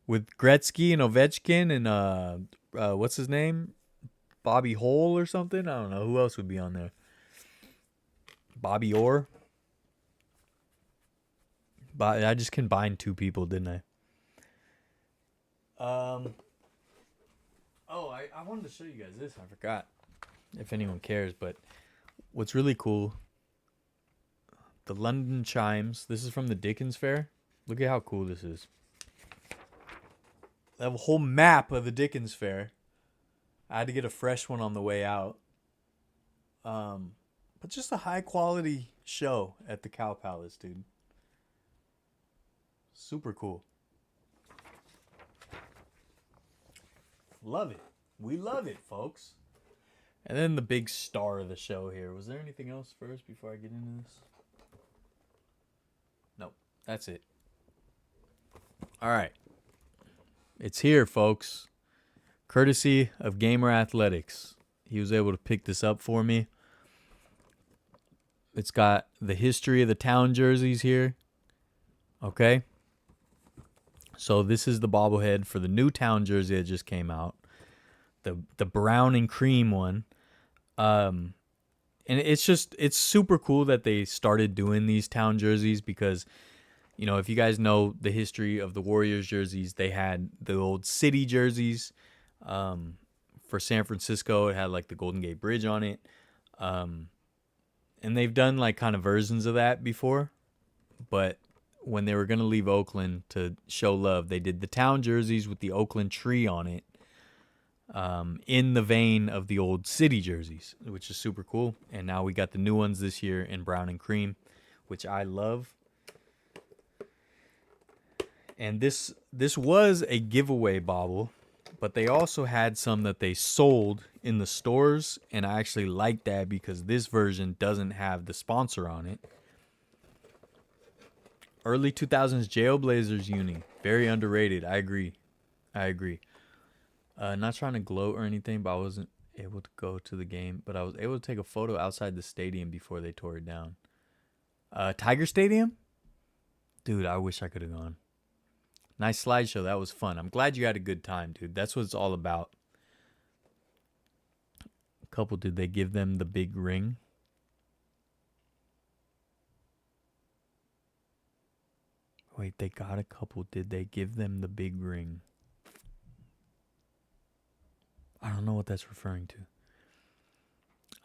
with Gretzky and Ovechkin and what's his name? Bobby Hole or something? I don't know. Who else would be on there? Bobby Orr? But I just combined two people, didn't I? I wanted to show you guys this. I forgot. If anyone cares, but what's really cool, the London Chimes. This is from the Dickens Fair. Look at how cool this is. They have a whole map of the Dickens Fair. I had to get a fresh one on the way out. But just a high quality show at the Cow Palace, dude. Super cool. Love it. We love it, folks. And then the big star of the show here. Was there anything else first before I get into this? Nope. That's it. All right. It's here, folks. Courtesy of Gamer Athletics. He was able to pick this up for me. It's got the history of the town jerseys here. Okay. So this is the bobblehead for the new town jersey that just came out. The brown and cream one. And it's super cool that they started doing these town jerseys because, you know, if you guys know the history of the Warriors jerseys, they had the old city jerseys. For San Francisco, it had like the Golden Gate Bridge on it. And they've done like kind of versions of that before. But when they were going to leave Oakland to show love, they did the town jerseys with the Oakland tree on it. In the vein of the old city jerseys, which is super cool. And now we got the new ones this year in brown and cream, which I love. And this was a giveaway bobble, but they also had some that they sold in the stores, and I actually like that because this version doesn't have the sponsor on it. Early 2000s Jailblazers uni, very underrated. I agree. Not trying to gloat or anything, but I wasn't able to go to the game. But I was able to take a photo outside the stadium before they tore it down. Tiger Stadium? Dude, I wish I could have gone. Nice slideshow. That was fun. I'm glad you had a good time, dude. That's what it's all about. A couple, did they give them the big ring? Wait, they got a couple. Did they give them the big ring? I don't know what that's referring to.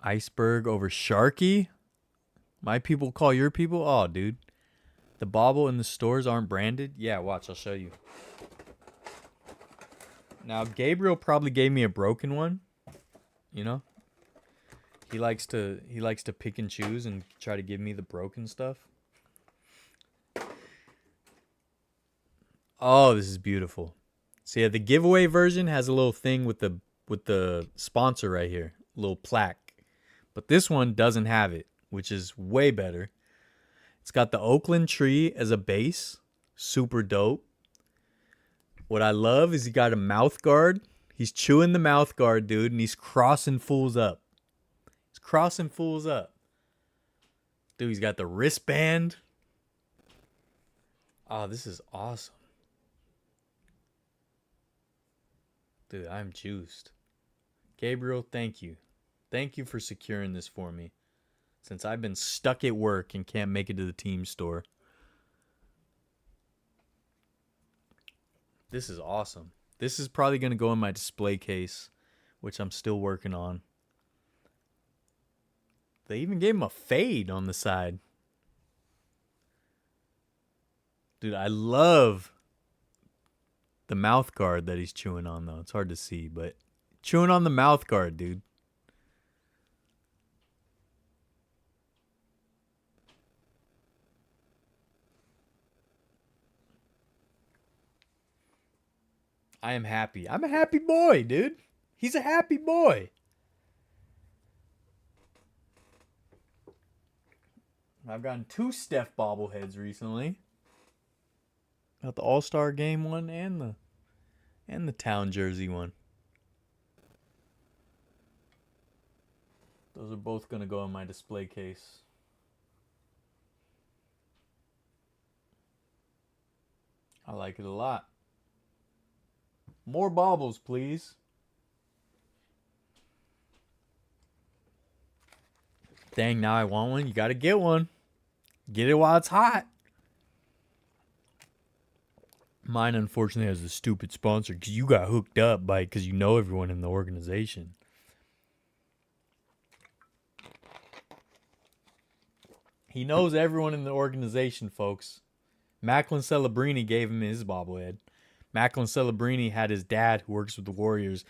Iceberg over Sharky? My people call your people? Oh, dude. The bobble in the stores aren't branded? Yeah, watch. I'll show you. Now, Gabriel probably gave me a broken one. You know? He likes to pick and choose and try to give me the broken stuff. Oh, this is beautiful. So yeah, the giveaway version has a little thing with the sponsor right here, a little plaque. But this one doesn't have it, which is way better. It's got the Oakland tree as a base, super dope. What I love is he got a mouth guard. He's chewing the mouth guard, dude, and he's crossing fools up. He's crossing fools up. Dude, he's got the wristband. Oh, this is awesome. Dude, I'm juiced. Gabriel, thank you. Thank you for securing this for me. Since I've been stuck at work and can't make it to the team store. This is awesome. This is probably going to go in my display case, which I'm still working on. They even gave him a fade on the side. Dude, I love the mouth guard that he's chewing on, though. It's hard to see, but chewing on the mouth guard, dude. I am happy. I'm a happy boy, dude. He's a happy boy. I've gotten 2 Steph bobbleheads recently. Got the All-Star game one and the town jersey one. Those are both gonna go in my display case. I like it a lot. More baubles, please. Dang, now I want one. You gotta get one. Get it while it's hot. Mine, unfortunately, has a stupid sponsor because you got hooked up by because you know everyone in the organization. He knows everyone in the organization, folks. Macklin Celebrini gave him his bobblehead. Macklin Celebrini had his dad, who works with the Warriors,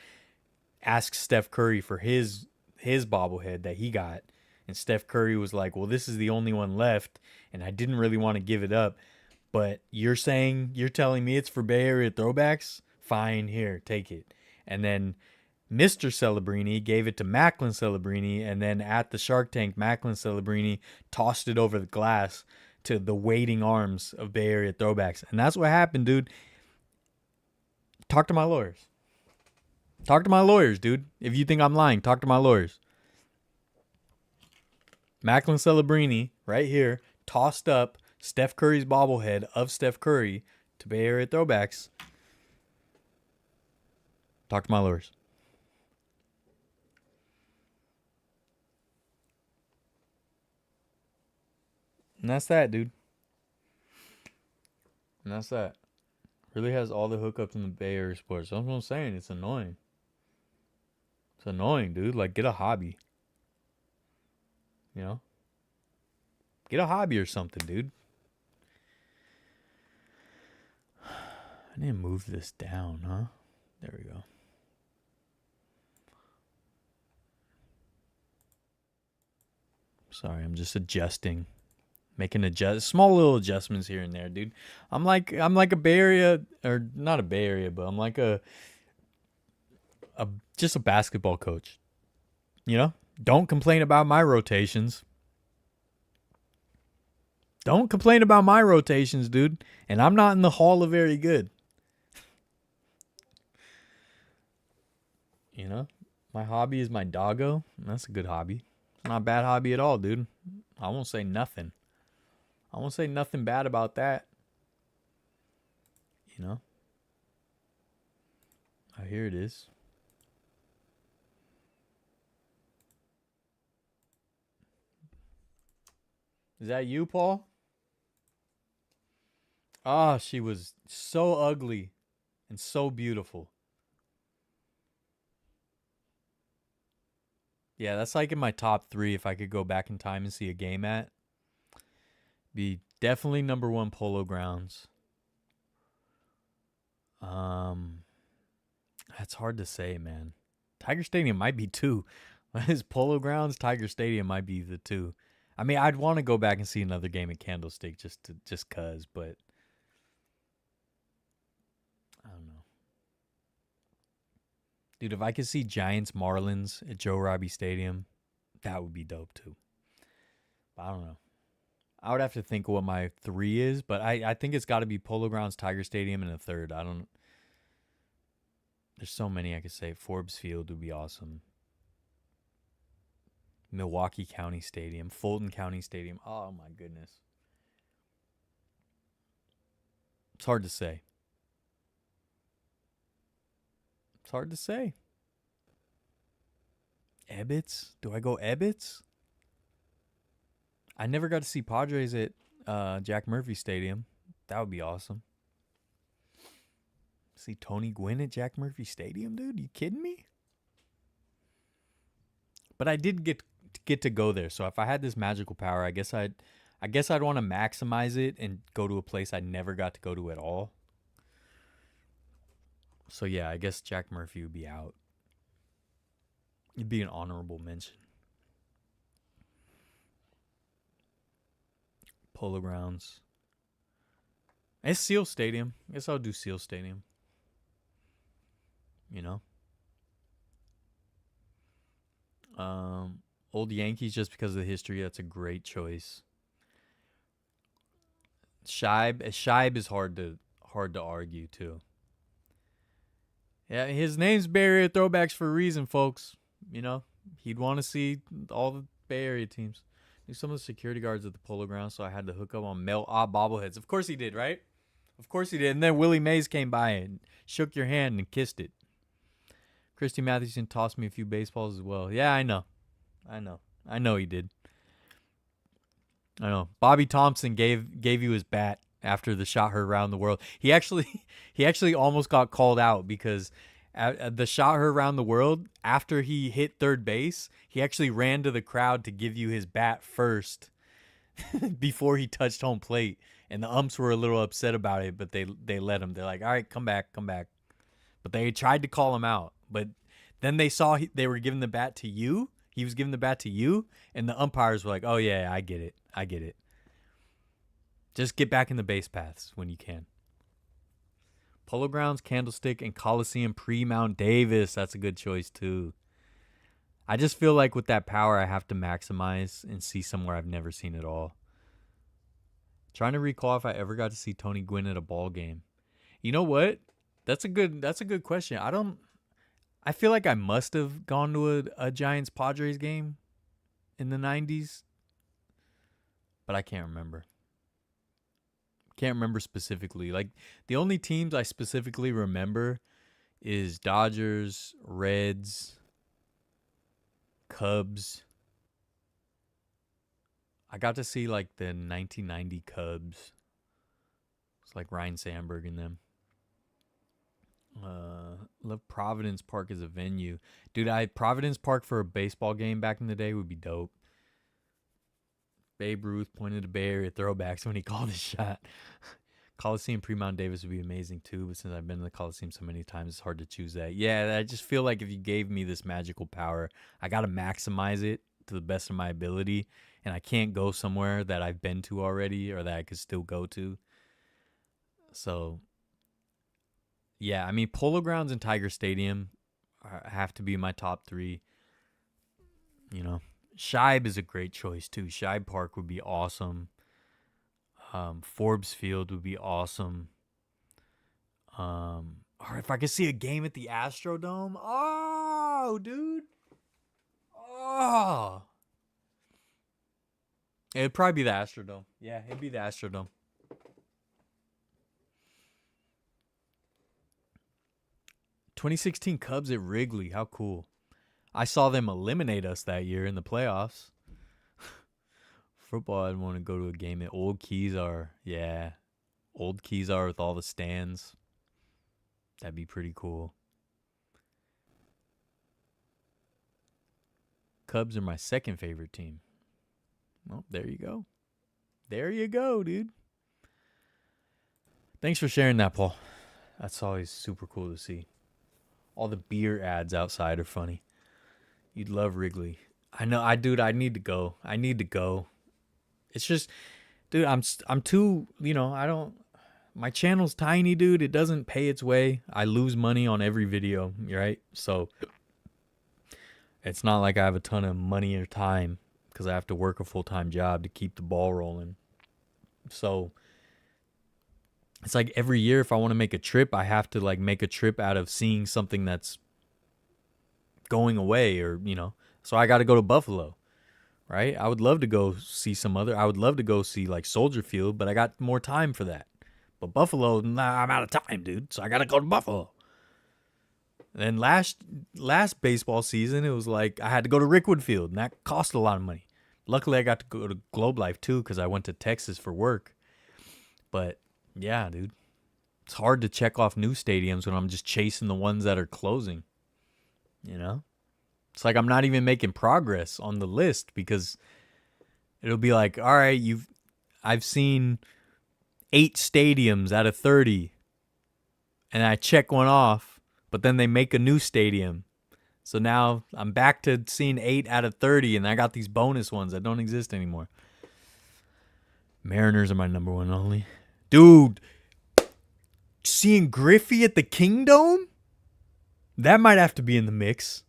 ask Steph Curry for his bobblehead that he got. And Steph Curry was like, well, this is the only one left, and I didn't really want to give it up. But you're telling me it's for Bay Area throwbacks? Fine, here, take it. And then Mr. Celebrini gave it to Macklin Celebrini, and then at the Shark Tank, Macklin Celebrini tossed it over the glass to the waiting arms of Bay Area throwbacks. And that's what happened, dude. Talk to my lawyers. Talk to my lawyers, dude. If you think I'm lying, talk to my lawyers. Macklin Celebrini, right here, tossed up Steph Curry's bobblehead of Steph Curry to Bay Area throwbacks. Talk to my lawyers. And that's that, dude. And that's that. Really has all the hookups in the Bay Area sports. That's what I'm saying. It's annoying. It's annoying, dude. Like, get a hobby. You know? Get a hobby or something, dude. I need to move this down, huh? There we go. Sorry, I'm just adjusting. Making small little adjustments here and there, dude. I'm like a Bay Area, or not a Bay Area, but I'm like just a basketball coach. You know? Don't complain about my rotations. Don't complain about my rotations, dude. And I'm not in the Hall of Very Good. You know? My hobby is my doggo. That's a good hobby. It's not a bad hobby at all, dude. I won't say nothing. I won't say nothing bad about that. You know? Oh, here it is. Is that you, Paul? Ah, she was so ugly and so beautiful. Yeah, that's like in my top 3 if I could go back in time and see a game at. Be definitely number 1 Polo Grounds. That's hard to say, man. Tiger Stadium might be 2. His Polo Grounds, Tiger Stadium might be the 2. I mean, I'd want to go back and see another game at Candlestick just cause, but I don't know. Dude, if I could see Giants Marlins at Joe Robbie Stadium, that would be dope too. But I don't know. I would have to think what my 3 is, but I think it's got to be Polo Grounds, Tiger Stadium, and a third. I don't. There's so many I could say. Forbes Field would be awesome. Milwaukee County Stadium, Fulton County Stadium. Oh my goodness. It's hard to say. It's hard to say. Ebbets? Do I go Ebbets? I never got to see Padres at Jack Murphy Stadium. That would be awesome. See Tony Gwynn at Jack Murphy Stadium, dude? You kidding me? But I did get to go there. So if I had this magical power, I guess I'd want to maximize it and go to a place I never got to go to at all. So yeah, I guess Jack Murphy would be out. It'd be an honorable mention. Polo Grounds. It's Seal Stadium. I guess I'll do Seal Stadium. You know? Old Yankees just because of the history. That's a great choice. Scheib is hard to argue too. Yeah, his name's Bay Area Throwbacks for a reason, folks. You know, he'd want to see all the Bay Area teams. Knew some of the security guards at the Polo Ground, so I had to hook up on bobbleheads. Of course he did, right? Of course he did. And then Willie Mays came by and shook your hand and kissed it. Christy Mathewson tossed me a few baseballs as well. Yeah, I know he did. I know. Bobby Thompson gave you his bat after the shot heard around the world. He actually almost got called out because the shot heard around the world, after he hit third base, he actually ran to the crowd to give you his bat first before he touched home plate. And the umps were a little upset about it, but they let him. They're like, all right, come back. But they tried to call him out. But then they saw they were giving the bat to you. He was giving the bat to you. And the umpires were like, oh, yeah, I get it. Just get back in the base paths when you can. Polo Grounds, Candlestick, and Coliseum pre-Mount Davis. That's a good choice, too. I just feel like with that power, I have to maximize and see somewhere I've never seen at all. Trying to recall if I ever got to see Tony Gwynn at a ball game. You know what? That's a good question. I feel like I must have gone to a Giants-Padres game in the 90s. But I can't remember. Can't remember specifically. Like, the only teams I specifically remember is Dodgers, Reds, Cubs. I got to see, like, the 1990 Cubs. It's like Ryan Sandberg and them. Love Providence Park as a venue. Dude, Providence Park for a baseball game back in the day would be dope. Babe Ruth pointed to Bay Area throwbacks when he called his shot. Coliseum pre-Mount Davis would be amazing too, but since I've been in the Coliseum so many times, it's hard to choose that. Yeah, I just feel like if you gave me this magical power, I got to maximize it to the best of my ability, and I can't go somewhere that I've been to already or that I could still go to. So, yeah, I mean, Polo Grounds and Tiger Stadium have to be my top three, you know. Scheib is a great choice too. Scheib Park would be awesome. Forbes Field would be awesome. Or if I could see a game at the Astrodome. Oh, dude. Oh. It'd probably be the Astrodome. Yeah, it'd be the Astrodome. '16 Cubs at Wrigley. How cool. I saw them eliminate us that year in the playoffs. Football, I'd want to go to a game at Old Kezar. Yeah. Old Kezar with all the stands. That'd be pretty cool. Cubs are my second favorite team. Well, there you go. There you go, dude. Thanks for sharing that, Paul. That's always super cool to see. All the beer ads outside are funny. You'd love Wrigley. I know. I need to go. It's just, dude, I'm too, my channel's tiny, dude. It doesn't pay its way. I lose money on every video, right? So it's not like I have a ton of money or time because I have to work a full-time job to keep the ball rolling. So it's like every year if I want to make a trip, I have to like make a trip out of seeing something that's going away or, so I got to go to Buffalo, right? I would love to go see I would love to go see like Soldier Field, but I got more time for that. But Buffalo, I'm out of time, dude. So I got to go to Buffalo. And then last baseball season, it was like I had to go to Rickwood Field, and that cost a lot of money. Luckily, I got to go to Globe Life too because I went to Texas for work. But yeah, dude, it's hard to check off new stadiums when I'm just chasing the ones that are closing. It's like I'm not even making progress on the list because it'll be like, all right, I've seen 8 stadiums out of 30, and I check one off, but then they make a new stadium. So now I'm back to seeing 8 out of 30, and I got these bonus ones that don't exist anymore. Mariners are my number one only. Dude, seeing Griffey at the Kingdome? That might have to be in the mix.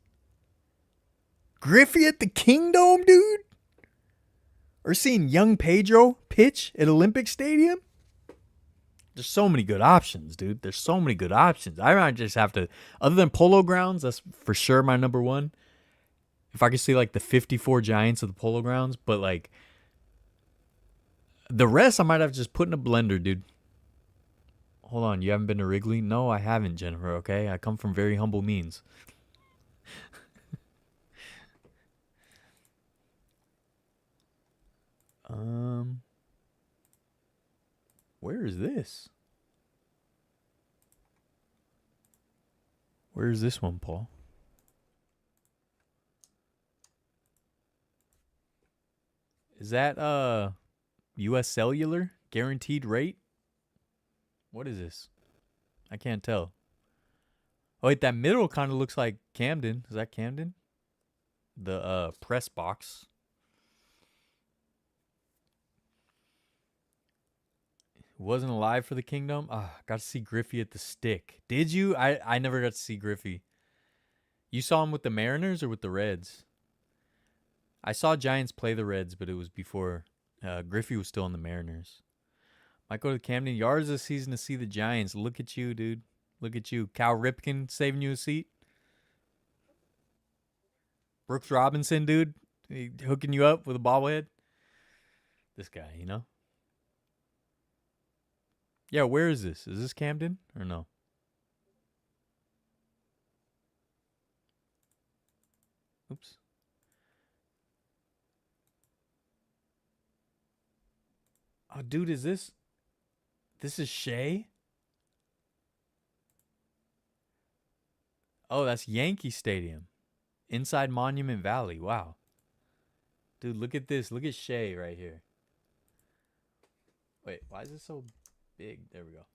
Griffey at the Kingdome, dude? Or seeing young Pedro pitch at Olympic Stadium? There's so many good options, dude. There's so many good options. I might just have to, other than Polo Grounds, that's for sure my number one. If I could see like the 54 Giants of the Polo Grounds, but like the rest, I might have to just put in a blender, dude. Hold on, you haven't been to Wrigley? No, I haven't, Jennifer. Okay, I come from very humble means. Um, where is this? Where is this one, Paul? Is that US Cellular guaranteed rate? What is this? I can't tell. Oh wait, that middle kind of looks like Camden. Is that Camden? The press box. Wasn't alive for the Kingdom. Ah, got to see Griffey at the Stick. Did you? I never got to see Griffey. You saw him with the Mariners or with the Reds? I saw Giants play the Reds, but it was before Griffey was still on the Mariners. Might go to Camden Yards this season to see the Giants. Look at you, dude. Look at you. Cal Ripken saving you a seat. Brooks Robinson, dude, hooking you up with a bobblehead. This guy, you know? Yeah, where is this? Is this Camden or no? Oops. Oh, dude, is this? This is Shea? Oh, that's Yankee Stadium. Inside Monument Valley. Wow. Dude, look at this. Look at Shea right here. Wait, why is it so big? There we go.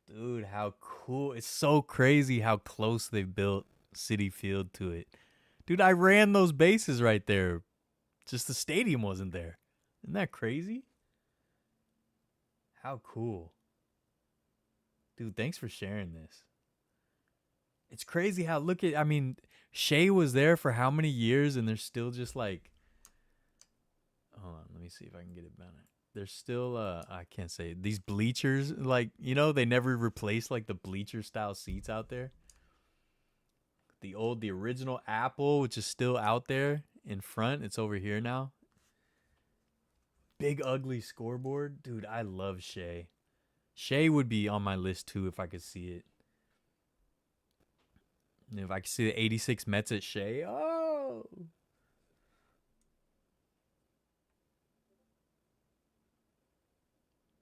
Dude, how cool. It's so crazy how close they built Citi Field to it. Dude, I ran those bases right there. Just the stadium wasn't there. Isn't that crazy? How cool. Dude, thanks for sharing this. It's crazy how look at I mean, Shea was there for how many years and they're still just like hold on, let me see if I can get it better. There's still I can't say it. These bleachers, like, you know, they never replaced like the bleacher style seats out there. The original Apple, which is still out there in front. It's over here now. Big ugly scoreboard. Dude, I love Shea. Shea would be on my list too if I could see it. And if I could see the 86 Mets at Shea, oh.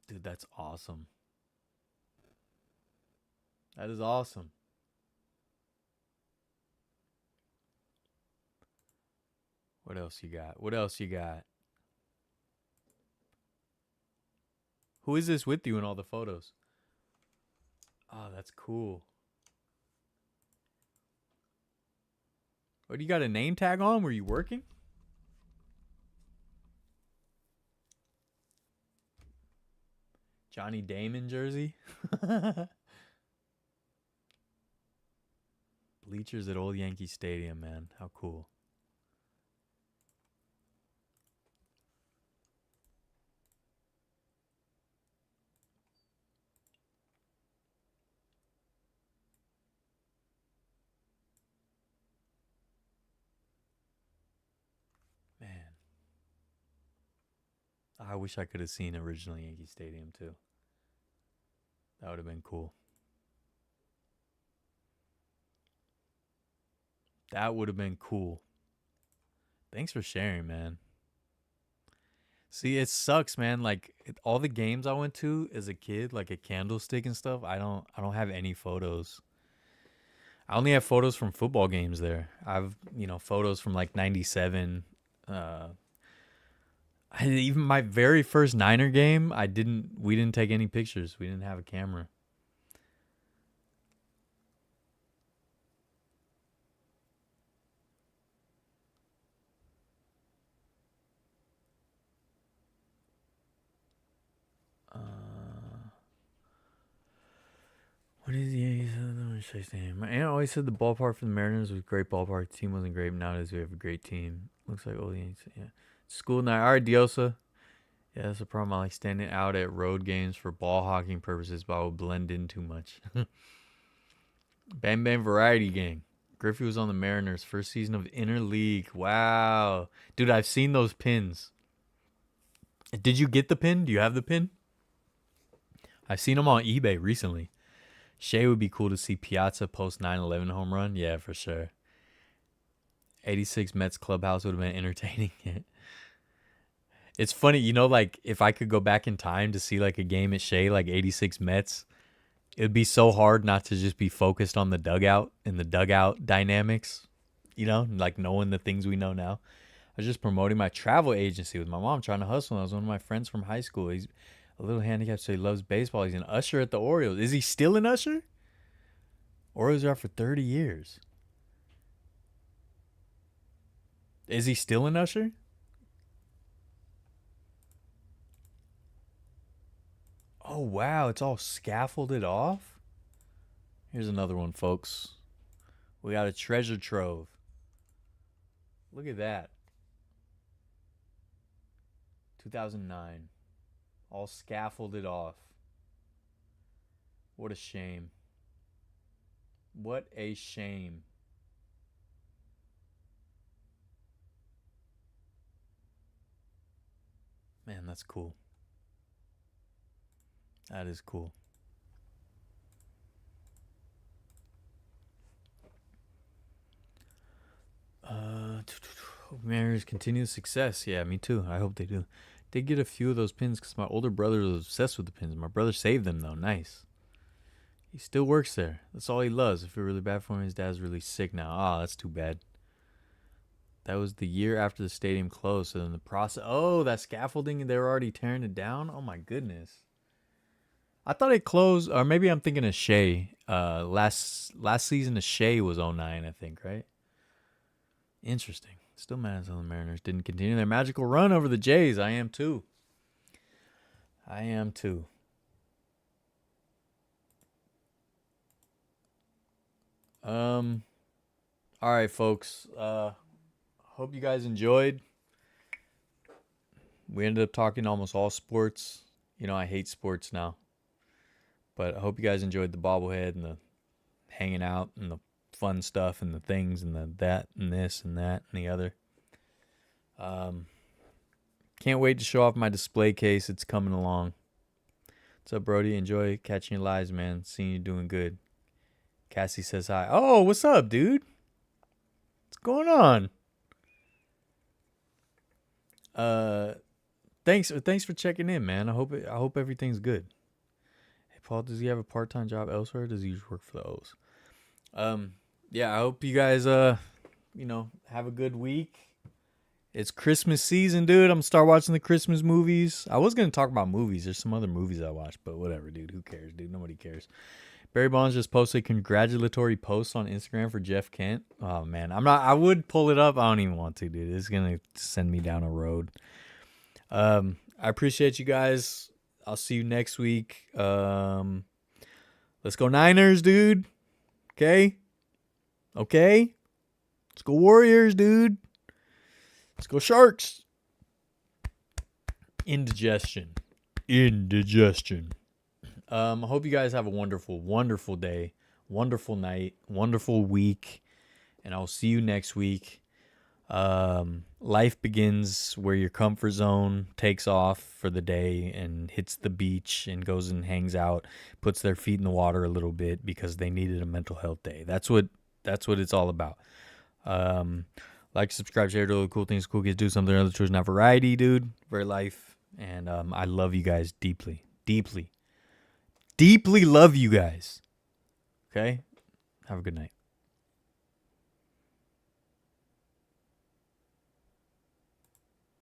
Dude, that's awesome. That is awesome. What else you got? What else you got? Who is this with you in all the photos? Oh, that's cool. What, you got a name tag on? Were you working? Johnny Damon jersey? Bleachers at Old Yankee Stadium, man. How cool. Man. I wish I could have seen original Yankee Stadium too. That would have been cool. That would have been cool. Thanks for sharing, man. See, it sucks, man. Like all the games I went to as a kid, like a Candlestick and stuff, I don't have any photos. I only have photos from football games there. I've, photos from like 97. Uh even my very first Niner game, we didn't take any pictures. We didn't have a camera. What is the My aunt always said the ballpark for the Mariners was a great ballpark. The team wasn't great, but nowadays we have a great team. Looks like Ole Yanks. Yeah. School night. All right, Diosa. Yeah, that's the problem. I like standing out at road games for ball hawking purposes, but I will blend in too much. Bang Bang Variety Gang. Griffey was on the Mariners' first season of Interleague. Wow. Dude, I've seen those pins. Did you get the pin? Do you have the pin? I've seen them on eBay recently. Shea would be cool to see Piazza post 9/11 home run. Yeah, for sure. 86 Mets clubhouse would have been entertaining. It's funny, you know, like if I could go back in time to see like a game at Shea, like 86 Mets, it would be so hard not to just be focused on the dugout and the dugout dynamics, you know, like knowing the things we know now. I was just promoting my travel agency with my mom, trying to hustle. And I was one of my friends from high school. He's a little handicapped, so he loves baseball. He's an usher at the Orioles. Is he still an usher? Orioles are out for 30 years. Is he still an usher? Oh, wow. It's all scaffolded off? Here's another one, folks. We got a treasure trove. Look at that. 2009. All scaffolded off. What a shame. What a shame. Man, that's cool. That is cool. Mariners continue success. Yeah, me too. I hope they do. Did get a few of those pins because my older brother was obsessed with the pins. My brother saved them though. Nice. He still works there. That's all he loves. I feel really bad for him. His dad's really sick now. Ah, that's too bad. That was the year after the stadium closed. So then the process. Oh, that scaffolding. They were already tearing it down. Oh my goodness. I thought it closed, or maybe I'm thinking of Shea. Last season of Shea was 09, I think, right? Interesting. Still mad as the Mariners didn't continue their magical run over the Jays. I am too. I am too. All right, folks. Hope you guys enjoyed. We ended up talking almost all sports. You know, I hate sports now. But I hope you guys enjoyed the bobblehead and the hanging out and the fun stuff and the things and the that and this and that and the other. Can't wait to show off my display case. It's coming along. What's up, Brody? Enjoy catching your lives, man. Seeing you doing good. Cassie says hi. Oh, what's up, dude? What's going on? Thanks for checking in, man. I hope everything's good. Hey, Paul, does he have a part-time job elsewhere? Or does he just work for the O's? Yeah, I hope you guys have a good week. It's Christmas season, dude. I'm gonna start watching the Christmas movies. I was gonna talk about movies. There's some other movies I watched, but whatever, dude. Who cares, dude? Nobody cares. Barry Bonds just posted a congratulatory post on Instagram for Jeff Kent. Oh man, I would pull it up. I don't even want to, dude. It's gonna send me down a road. I appreciate you guys. I'll see you next week. Let's go Niners, dude. Okay. Let's go Warriors, dude. Let's go Sharks. Indigestion. I hope you guys have a wonderful, wonderful day, wonderful night, wonderful week, and I'll see you next week. Life begins where your comfort zone takes off for the day and hits the beach and goes and hangs out, puts their feet in the water a little bit because they needed a mental health day. That's what it's all about. Like, subscribe, share, do all the cool things cool kids do, something other choose, not variety, dude. Vertlife. And I love you guys deeply. Deeply love you guys. Okay? Have a good night.